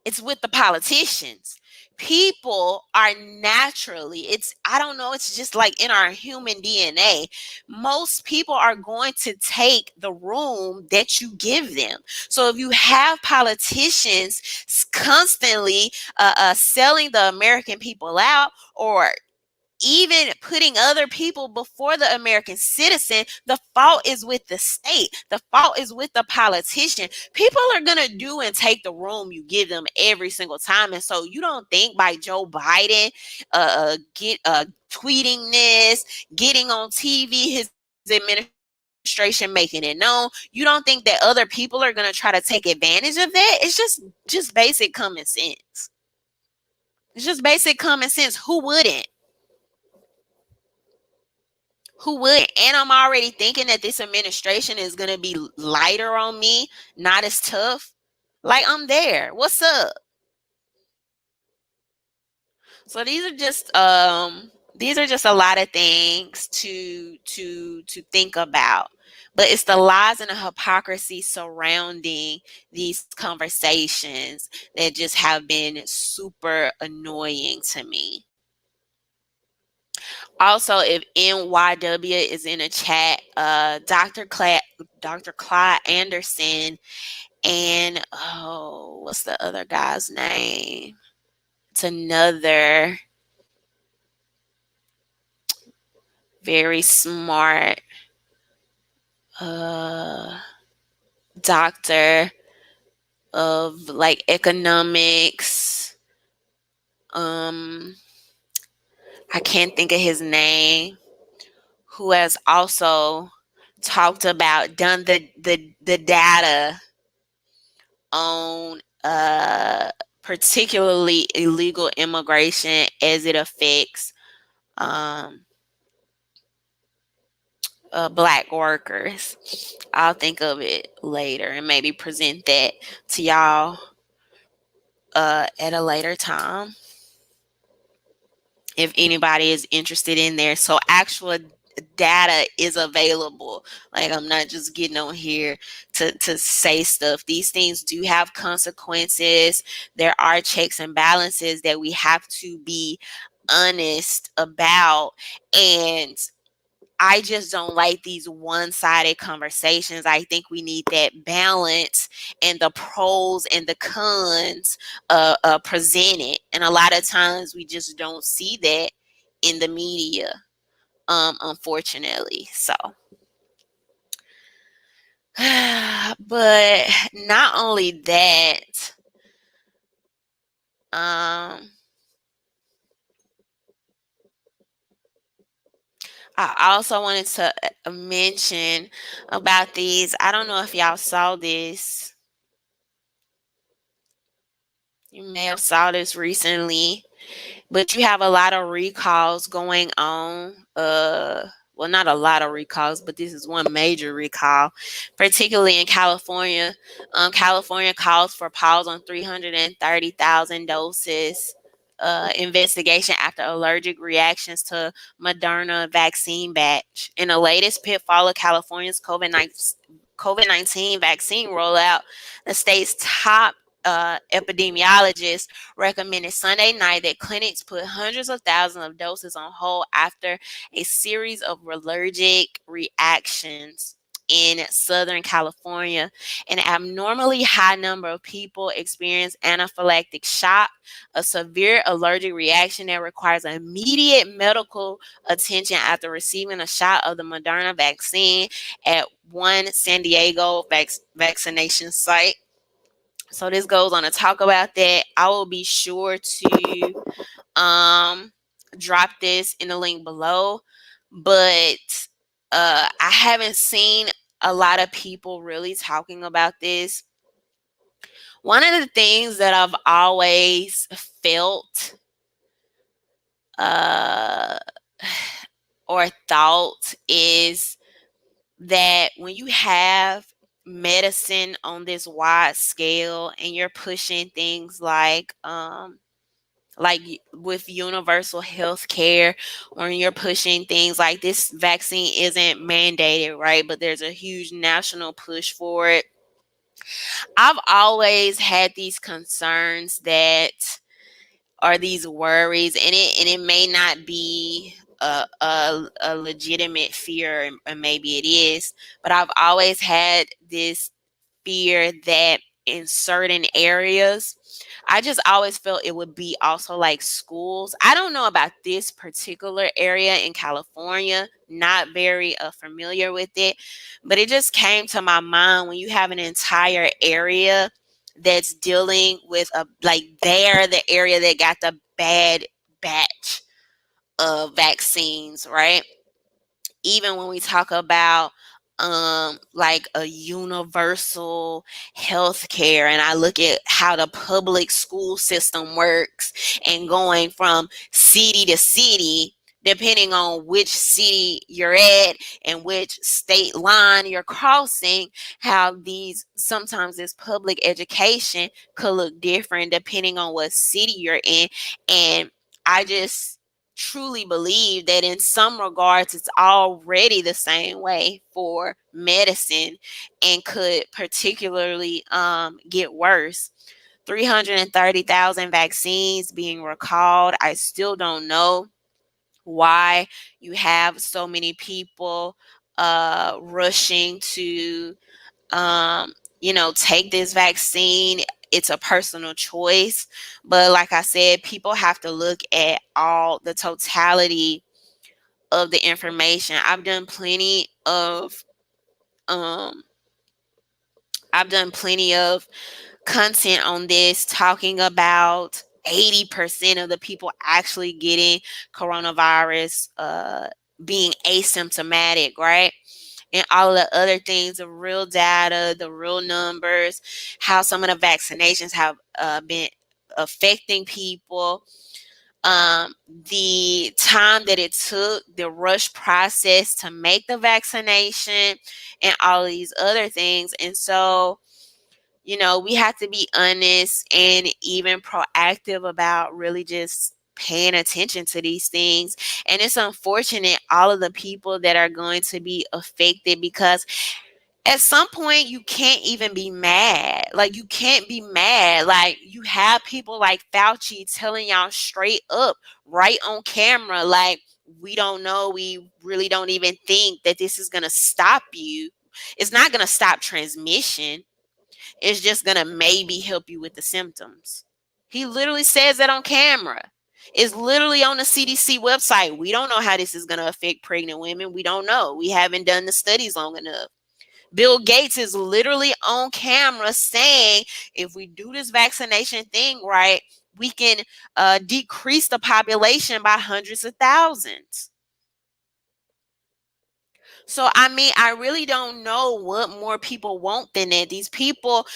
It's with the politicians. People are naturally, I don't know, it's just like in our human DNA. Most people are going to take the room that you give them. So if you have politicians constantly selling the American people out, or even putting other people before the American citizen, the fault is with the state. The fault is with the politician. People are going to do and take the room you give them every single time. And so you don't think by Joe Biden tweeting this, getting on TV, his administration making it known, you don't think that other people are going to try to take advantage of that? It's just basic common sense. It's just basic common sense. Who wouldn't? Who would? And I'm already thinking that this administration is going to be lighter on me, not as tough. Like, I'm there. What's up? So these are just a lot of things to think about. But it's the lies and the hypocrisy surrounding these conversations that just have been super annoying to me. Also, if NYW is in a chat, Dr. Clyde Anderson and, oh, what's the other guy's name? It's another very smart uh, doctor of like economics. Um, I can't think of his name. Who has also talked about, done the data on particularly illegal immigration as it affects um, Black workers. I'll think of it later and maybe present that to y'all at a later time if anybody is interested in there. So actual data is available. Like, I'm not just getting on here to say stuff. These things do have consequences. There are checks and balances that we have to be honest about. And I just don't like these one-sided conversations. I think we need that balance and the pros and the cons presented. And a lot of times we just don't see that in the media, unfortunately. So, but not only that, um, I also wanted to mention about these. I don't know if y'all saw this. You may have saw this recently, but you have a lot of recalls going on. Well, not a lot of recalls, but this is one major recall, particularly in California. California calls for pause on 330,000 doses. Investigation after allergic reactions to Moderna vaccine batch. In the latest pitfall of California's COVID-19 vaccine rollout, the state's top epidemiologist recommended Sunday night that clinics put hundreds of thousands of doses on hold after a series of allergic reactions in Southern California. An abnormally high number of people experienced anaphylactic shock, a severe allergic reaction that requires immediate medical attention after receiving a shot of the Moderna vaccine at one San Diego vaccination site. So this goes on to talk about that. I will be sure to drop this in the link below, but I haven't seen a lot of people really talking about this. One of the things that I've always felt uh, or thought is that when you have medicine on this wide scale and you're pushing things like with universal health care, when you're pushing things like this vaccine isn't mandated, right? But there's a huge national push for it. I've always had these concerns that are these worries, and it may not be a legitimate fear, and maybe it is, but I've always had this fear that in certain areas, I just always felt it would be also like schools. I don't know about this particular area in California, not very familiar with it, but it just came to my mind when you have an entire area that's dealing with a like they're the area that got the bad batch of vaccines, right? Even when we talk about like a universal health care, and I look at how the public school system works and going from city to city depending on which city you're at and which state line you're crossing, how these sometimes this public education could look different depending on what city you're in. And I just truly believe that in some regards it's already the same way for medicine and could particularly get worse. 330,000 vaccines being recalled. I still don't know why you have so many people rushing to take this vaccine. It's a personal choice. But like I said, people have to look at all the totality of the information. Um I've done plenty of content on this talking about 80% of the people actually getting coronavirus being asymptomatic, right? And all of the other things, the real data, the real numbers, how some of the vaccinations have been affecting people, the time that it took, the rush process to make the vaccination, and all of these other things. And so, we have to be honest and even proactive about really just paying attention to these things. And it's unfortunate, all of the people that are going to be affected, because at some point you can't even be mad. Like, you can't be mad. Like, you have people like Fauci telling y'all straight up, right on camera, like, we don't know, we really don't even think that this is going to stop you. It's not going to stop transmission. It's just going to maybe help you with the symptoms. He literally says that on camera. It's literally on the CDC website. We don't know how this is going to affect pregnant women. We don't know. We haven't done the studies long enough. Bill Gates is literally on camera saying, if we do this vaccination thing right, we can decrease the population by hundreds of thousands. So, I mean, I really don't know what more people want than that. These people,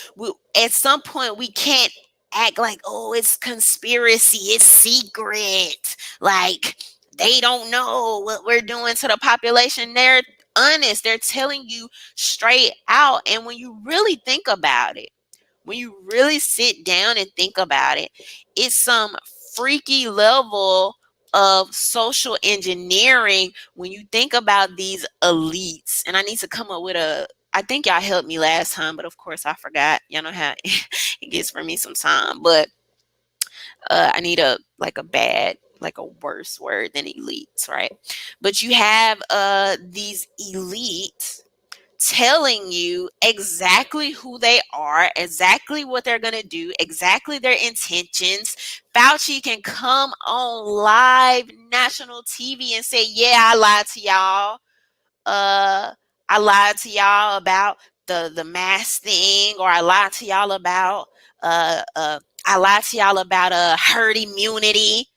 at some point, we can't act like, oh, it's conspiracy, it's secret. Like, they don't know what we're doing to the population. They're honest. They're telling you straight out. And when you really think about it, when you really sit down and think about it, it's some freaky level of social engineering when you think about these elites. And I need to come up with I think y'all helped me last time, but of course I forgot. Y'all know how it gets for me sometime. But I need a worse word than elites, right? But you have these elites telling you exactly who they are, exactly what they're going to do, exactly their intentions. Fauci can come on live national TV and say, yeah, I lied to y'all. I lied to y'all about the mask thing, or I lied to y'all about herd immunity.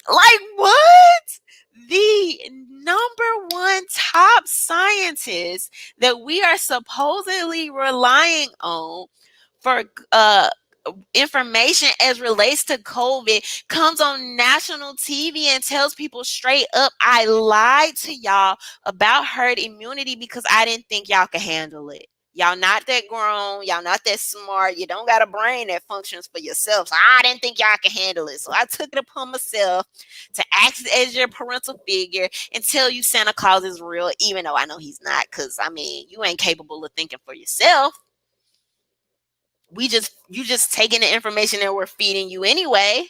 Like, what? The number one top scientist that we are supposedly relying on for information as relates to COVID comes on national TV and tells people straight up, I lied to y'all about herd immunity because I didn't think y'all could handle it. Y'all not that grown. Y'all not that smart. You don't got a brain that functions for yourself. So I didn't think y'all could handle it. So I took it upon myself to act as your parental figure and tell you Santa Claus is real, even though I know he's not, because, I mean, you ain't capable of thinking for yourself. You just taking the information that we're feeding you anyway.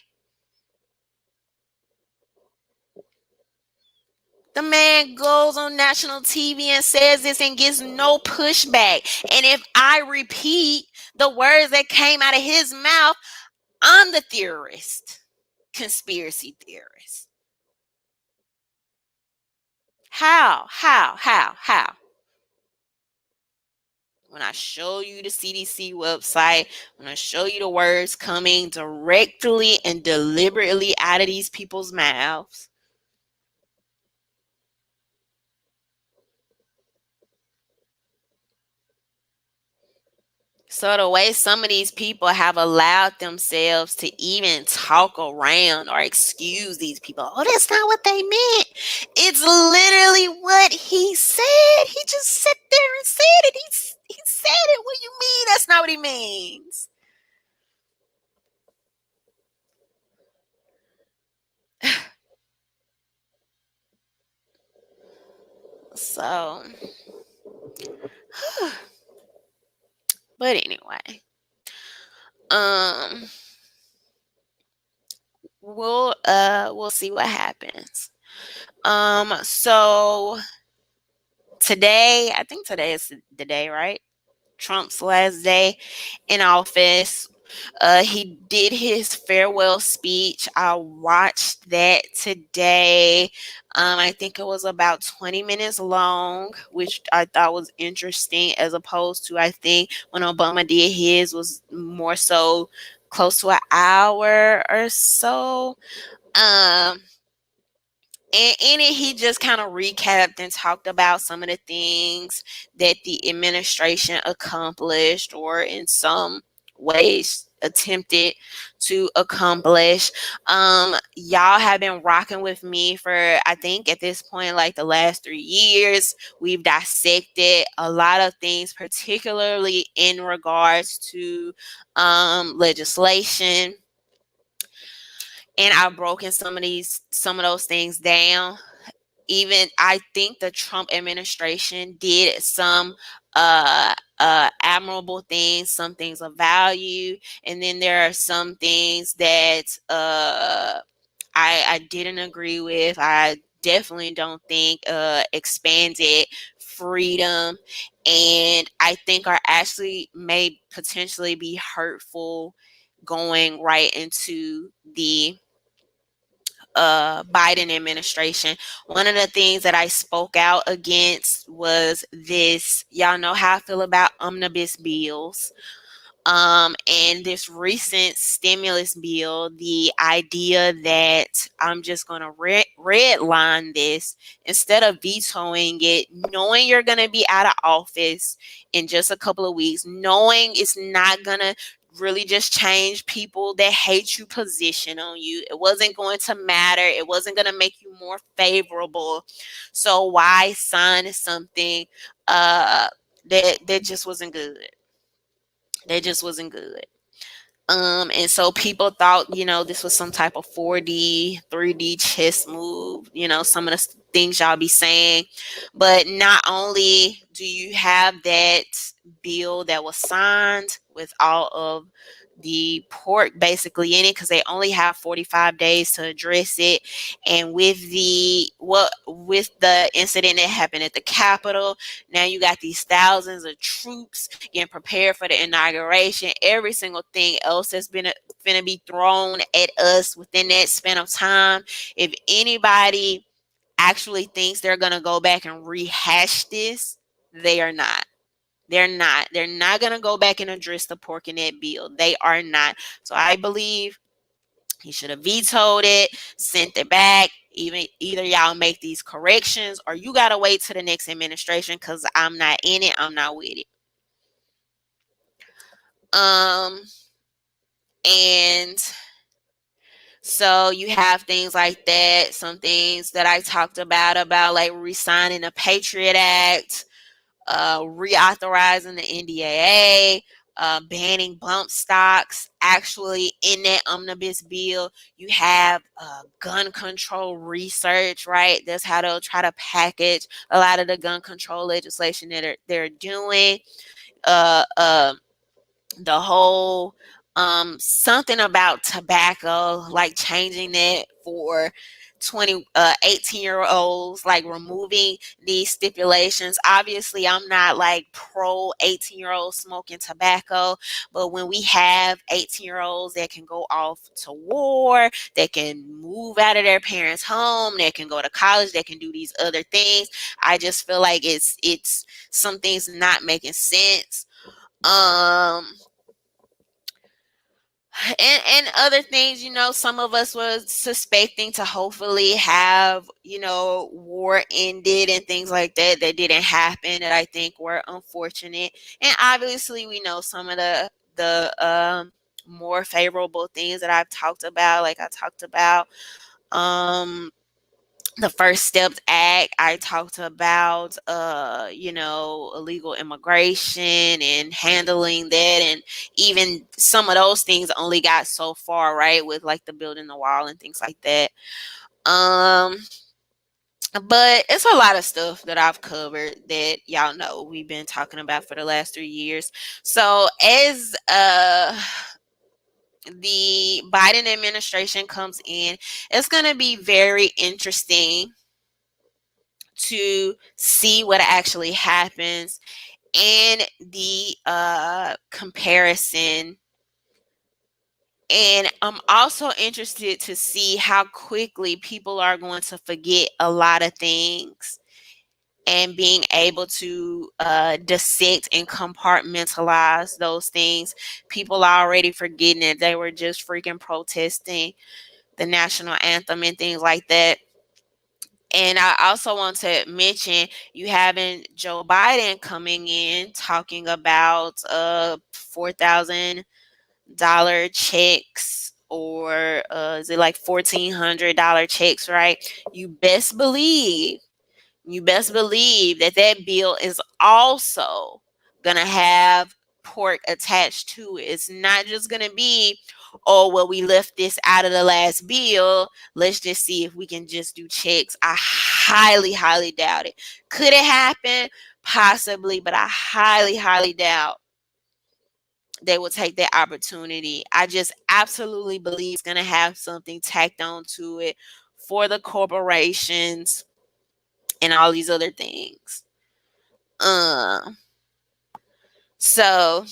The man goes on national TV and says this and gets no pushback. And if I repeat the words that came out of his mouth, I'm the theorist, conspiracy theorist. How? When I show you the CDC website, when I show you the words coming directly and deliberately out of these people's mouths. So the way some of these people have allowed themselves to even talk around or excuse these people, oh, that's not what they meant. It's literally what he said. He just sat there and said it. He said it. What do you mean that's not what he means? So, but anyway, um, we'll see what happens. So today, I think today is the day, right? Trump's last day in office. He did his farewell speech. I watched that today. I think it was about 20 minutes long, which I thought was interesting, as opposed to, I think, when Obama did his was more so close to an hour or so. And in it, he just kind of recapped and talked about some of the things that the administration accomplished, or in some ways attempted to accomplish. Y'all have been rocking with me for, I think at this point, like the last 3 years. We've dissected a lot of things, particularly in regards to legislation, and I've broken some of those things down. Even I think the Trump administration did some admirable things, some things of value, and then there are some things that I didn't agree with. I definitely don't think expanded freedom, and I think are actually may potentially be hurtful going right into the Biden administration. One of the things that I spoke out against was this. Y'all know how I feel about omnibus bills. And this recent stimulus bill, the idea that I'm just going to red line this instead of vetoing it, knowing you're going to be out of office in just a couple of weeks, knowing it's not going to really just change people that hate you position on you. It wasn't going to matter. It wasn't going to make you more favorable. So why sign something that just wasn't good? That just wasn't good. And so people thought, this was some type of 4D, 3D chess move, some of the things y'all be saying. But not only do you have that bill that was signed with all of the pork basically in it, because they only have 45 days to address it. And with the incident that happened at the Capitol, now you got these thousands of troops getting prepared for the inauguration. Every single thing else that's been going to be thrown at us within that span of time. If anybody actually thinks they're going to go back and rehash this, they are not. They're not. They're not going to go back and address the pork in that bill. They are not. So I believe he should have vetoed it, sent it back. Either y'all make these corrections or you got to wait to the next administration, because I'm not in it. I'm not with it. And so you have things like that. Some things that I talked about like re-signing the Patriot Act, reauthorizing the NDAA, banning bump stocks. Actually, in that omnibus bill, you have gun control research, right? That's how they'll try to package a lot of the gun control legislation that they're doing. The whole something about tobacco, like changing it for 18-year-olds, like removing these stipulations. Obviously, I'm not like pro 18-year-olds smoking tobacco, but when we have 18-year-olds that can go off to war, that can move out of their parents' home, that can go to college, that can do these other things, I just feel like it's some things not making sense. And other things, some of us was suspecting to hopefully have, war ended and things like that didn't happen, that I think were unfortunate. And obviously we know some of the more favorable things that I've talked about. Like I talked about the First Steps Act. I talked about, illegal immigration and handling that. And even some of those things only got so far, right? With like the building the wall and things like that. But it's a lot of stuff that I've covered that y'all know we've been talking about for the last 3 years. So as the Biden administration comes in, it's going to be very interesting to see what actually happens and the comparison. And I'm also interested to see how quickly people are going to forget a lot of things and being able to dissect and compartmentalize those things. People are already forgetting that they were just freaking protesting the national anthem and things like that. And I also want to mention you having Joe Biden coming in talking about $4,000 dollar checks, or is it like $1,400 checks, right? You best believe that that bill is also going to have pork attached to it. It's not just going to be, oh, well, we left this out of the last bill. Let's just see if we can just do checks. I highly, highly doubt it. Could it happen? Possibly, but I highly, highly doubt they will take that opportunity. I just absolutely believe it's going to have something tacked on to it for the corporations and all these other things. So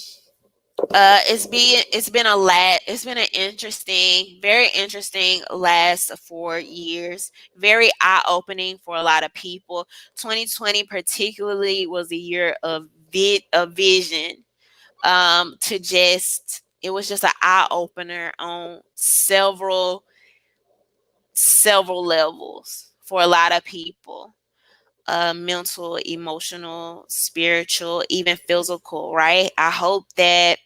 it's been an interesting, very interesting last 4 years. Very eye opening for a lot of people. 2020 particularly was a year of vision. It was just an eye opener on several levels for a lot of people. Mental, emotional, spiritual, even physical, right? I hope that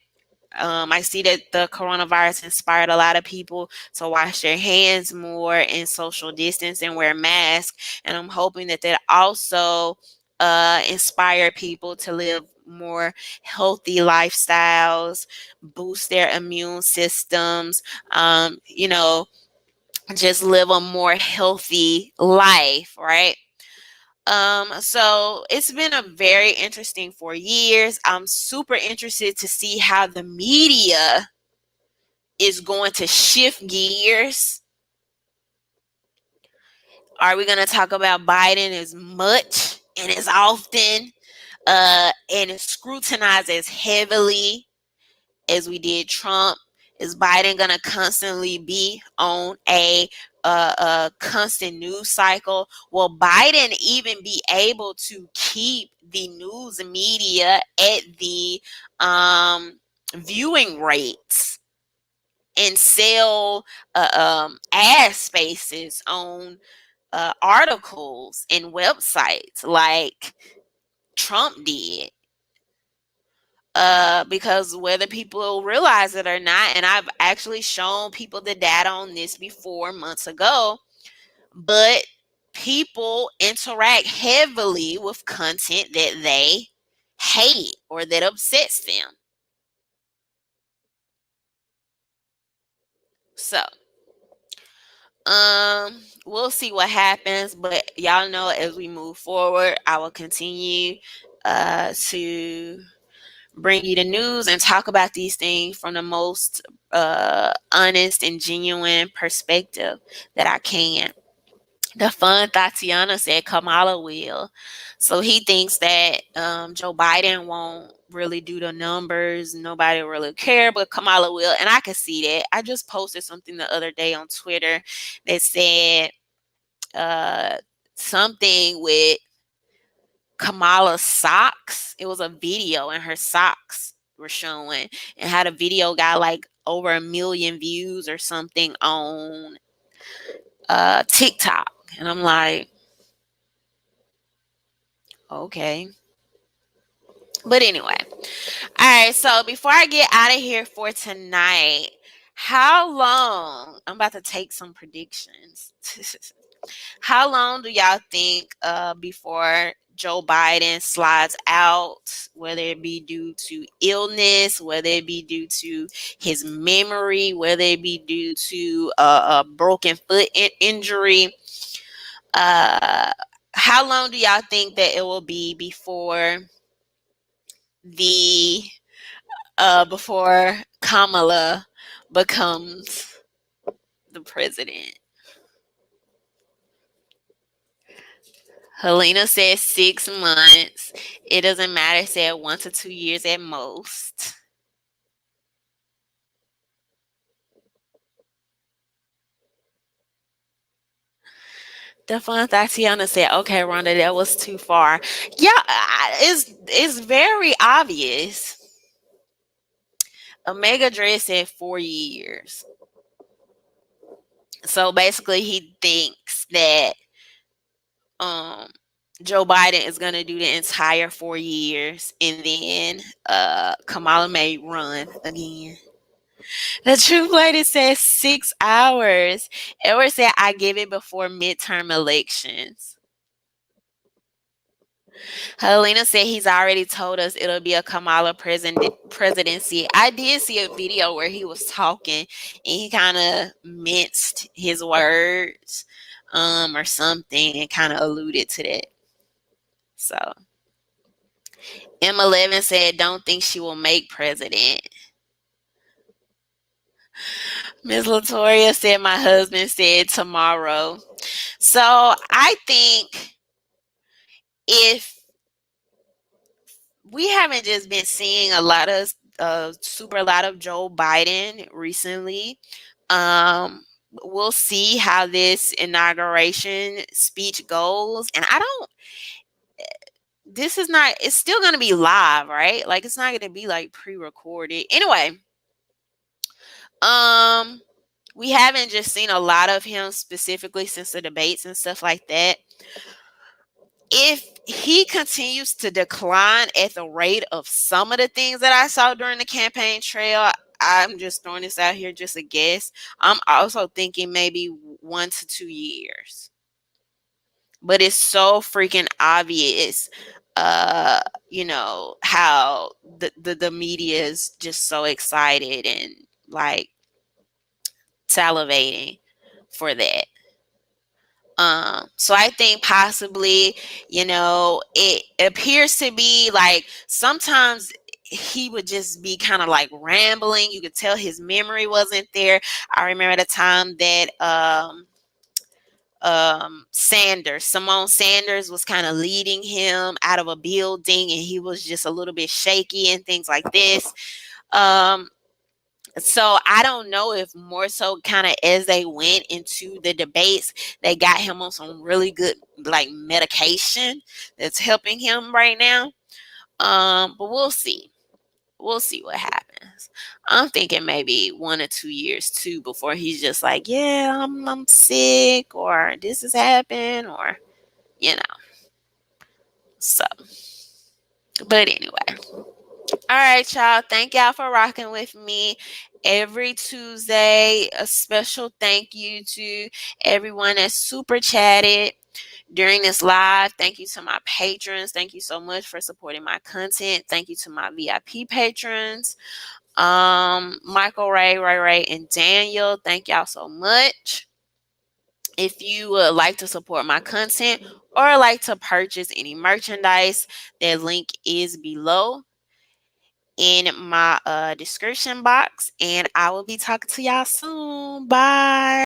I see that the coronavirus inspired a lot of people to wash their hands more and social distance and wear masks. And I'm hoping that that also inspire people to live more healthy lifestyles, boost their immune systems, just live a more healthy life, right? So it's been a very interesting 4 years. I'm super interested to see how the media is going to shift gears. Are we going to talk about Biden as much and as often and scrutinize as heavily as we did Trump? Is Biden going to constantly be on a constant news cycle? Will Biden even be able to keep the news media at the viewing rates and sell ad spaces on articles and websites like Trump did? Because whether people realize it or not, and I've actually shown people the data on this before months ago, but people interact heavily with content that they hate or that upsets them. So, we'll see what happens, but y'all know as we move forward, I will continue to bring you the news and talk about these things from the most honest and genuine perspective that I can. The fun Tatiana said Kamala will. So he thinks that Joe Biden won't really do the numbers. Nobody will really care, but Kamala will. And I can see that. I just posted something the other day on Twitter that said uh, something with Kamala's socks. It was a video and her socks were showing, and had a video got like over 1 million views or something on TikTok. And I'm like, okay. But anyway, all right. So before I get out of here for tonight, how long? I'm about to take some predictions. How long do y'all think before Joe Biden slides out, whether it be due to illness, whether it be due to his memory, whether it be due to a broken foot injury? Uh, how long do y'all think that it will be the before Kamala becomes the president? Helena said 6 months. It doesn't matter. Said 1 to 2 years at most. The fun Tatiana said, "Okay, Rhonda, that was too far." Yeah, it's very obvious. Omega Dre said 4 years. So basically, he thinks that um Joe Biden is going to do the entire 4 years, and then Kamala may run again. The truth lady says 6 hours. Edward said, I give it before midterm elections. Helena said he's already told us it'll be a Kamala presidency. I did see a video where he was talking and he kind of minced his words or something and kind of alluded to that. So M11 said, don't think she will make president. Miss Latoya said, my husband said tomorrow. So I think if we haven't just been seeing a lot of super lot of Joe Biden recently, we'll see how this inauguration speech goes. And I don't, this is not, it's still going to be live, right? Like it's not going to be like pre-recorded. Anyway, um, we haven't just seen a lot of him specifically since the debates and stuff like that. If he continues to decline at the rate of some of the things that I saw during the campaign trail, I'm just throwing this out here, just a guess. I'm also thinking maybe 1 to 2 years. But it's so freaking obvious, how the media is just so excited and like salivating for that. So I think possibly, it appears to be like sometimes he would just be kind of like rambling. You could tell his memory wasn't there. I remember the time that Simone Sanders was kind of leading him out of a building and he was just a little bit shaky and things like this. So I don't know if more so kind of as they went into the debates, they got him on some really good like medication that's helping him right now. But we'll see. We'll see what happens. I'm thinking maybe 1 or 2 years too before he's just like, yeah, I'm sick or this has happened or you know. So, but anyway. All right, y'all. Thank y'all for rocking with me every Tuesday. A special thank you to everyone that super chatted during this live. Thank you to my patrons. Thank you so much for supporting my content. Thank you to my VIP patrons. Michael, Ray, and Daniel. Thank y'all so much. If you would like to support my content or like to purchase any merchandise, that link is below in my description box, and I will be talking to y'all soon. Bye.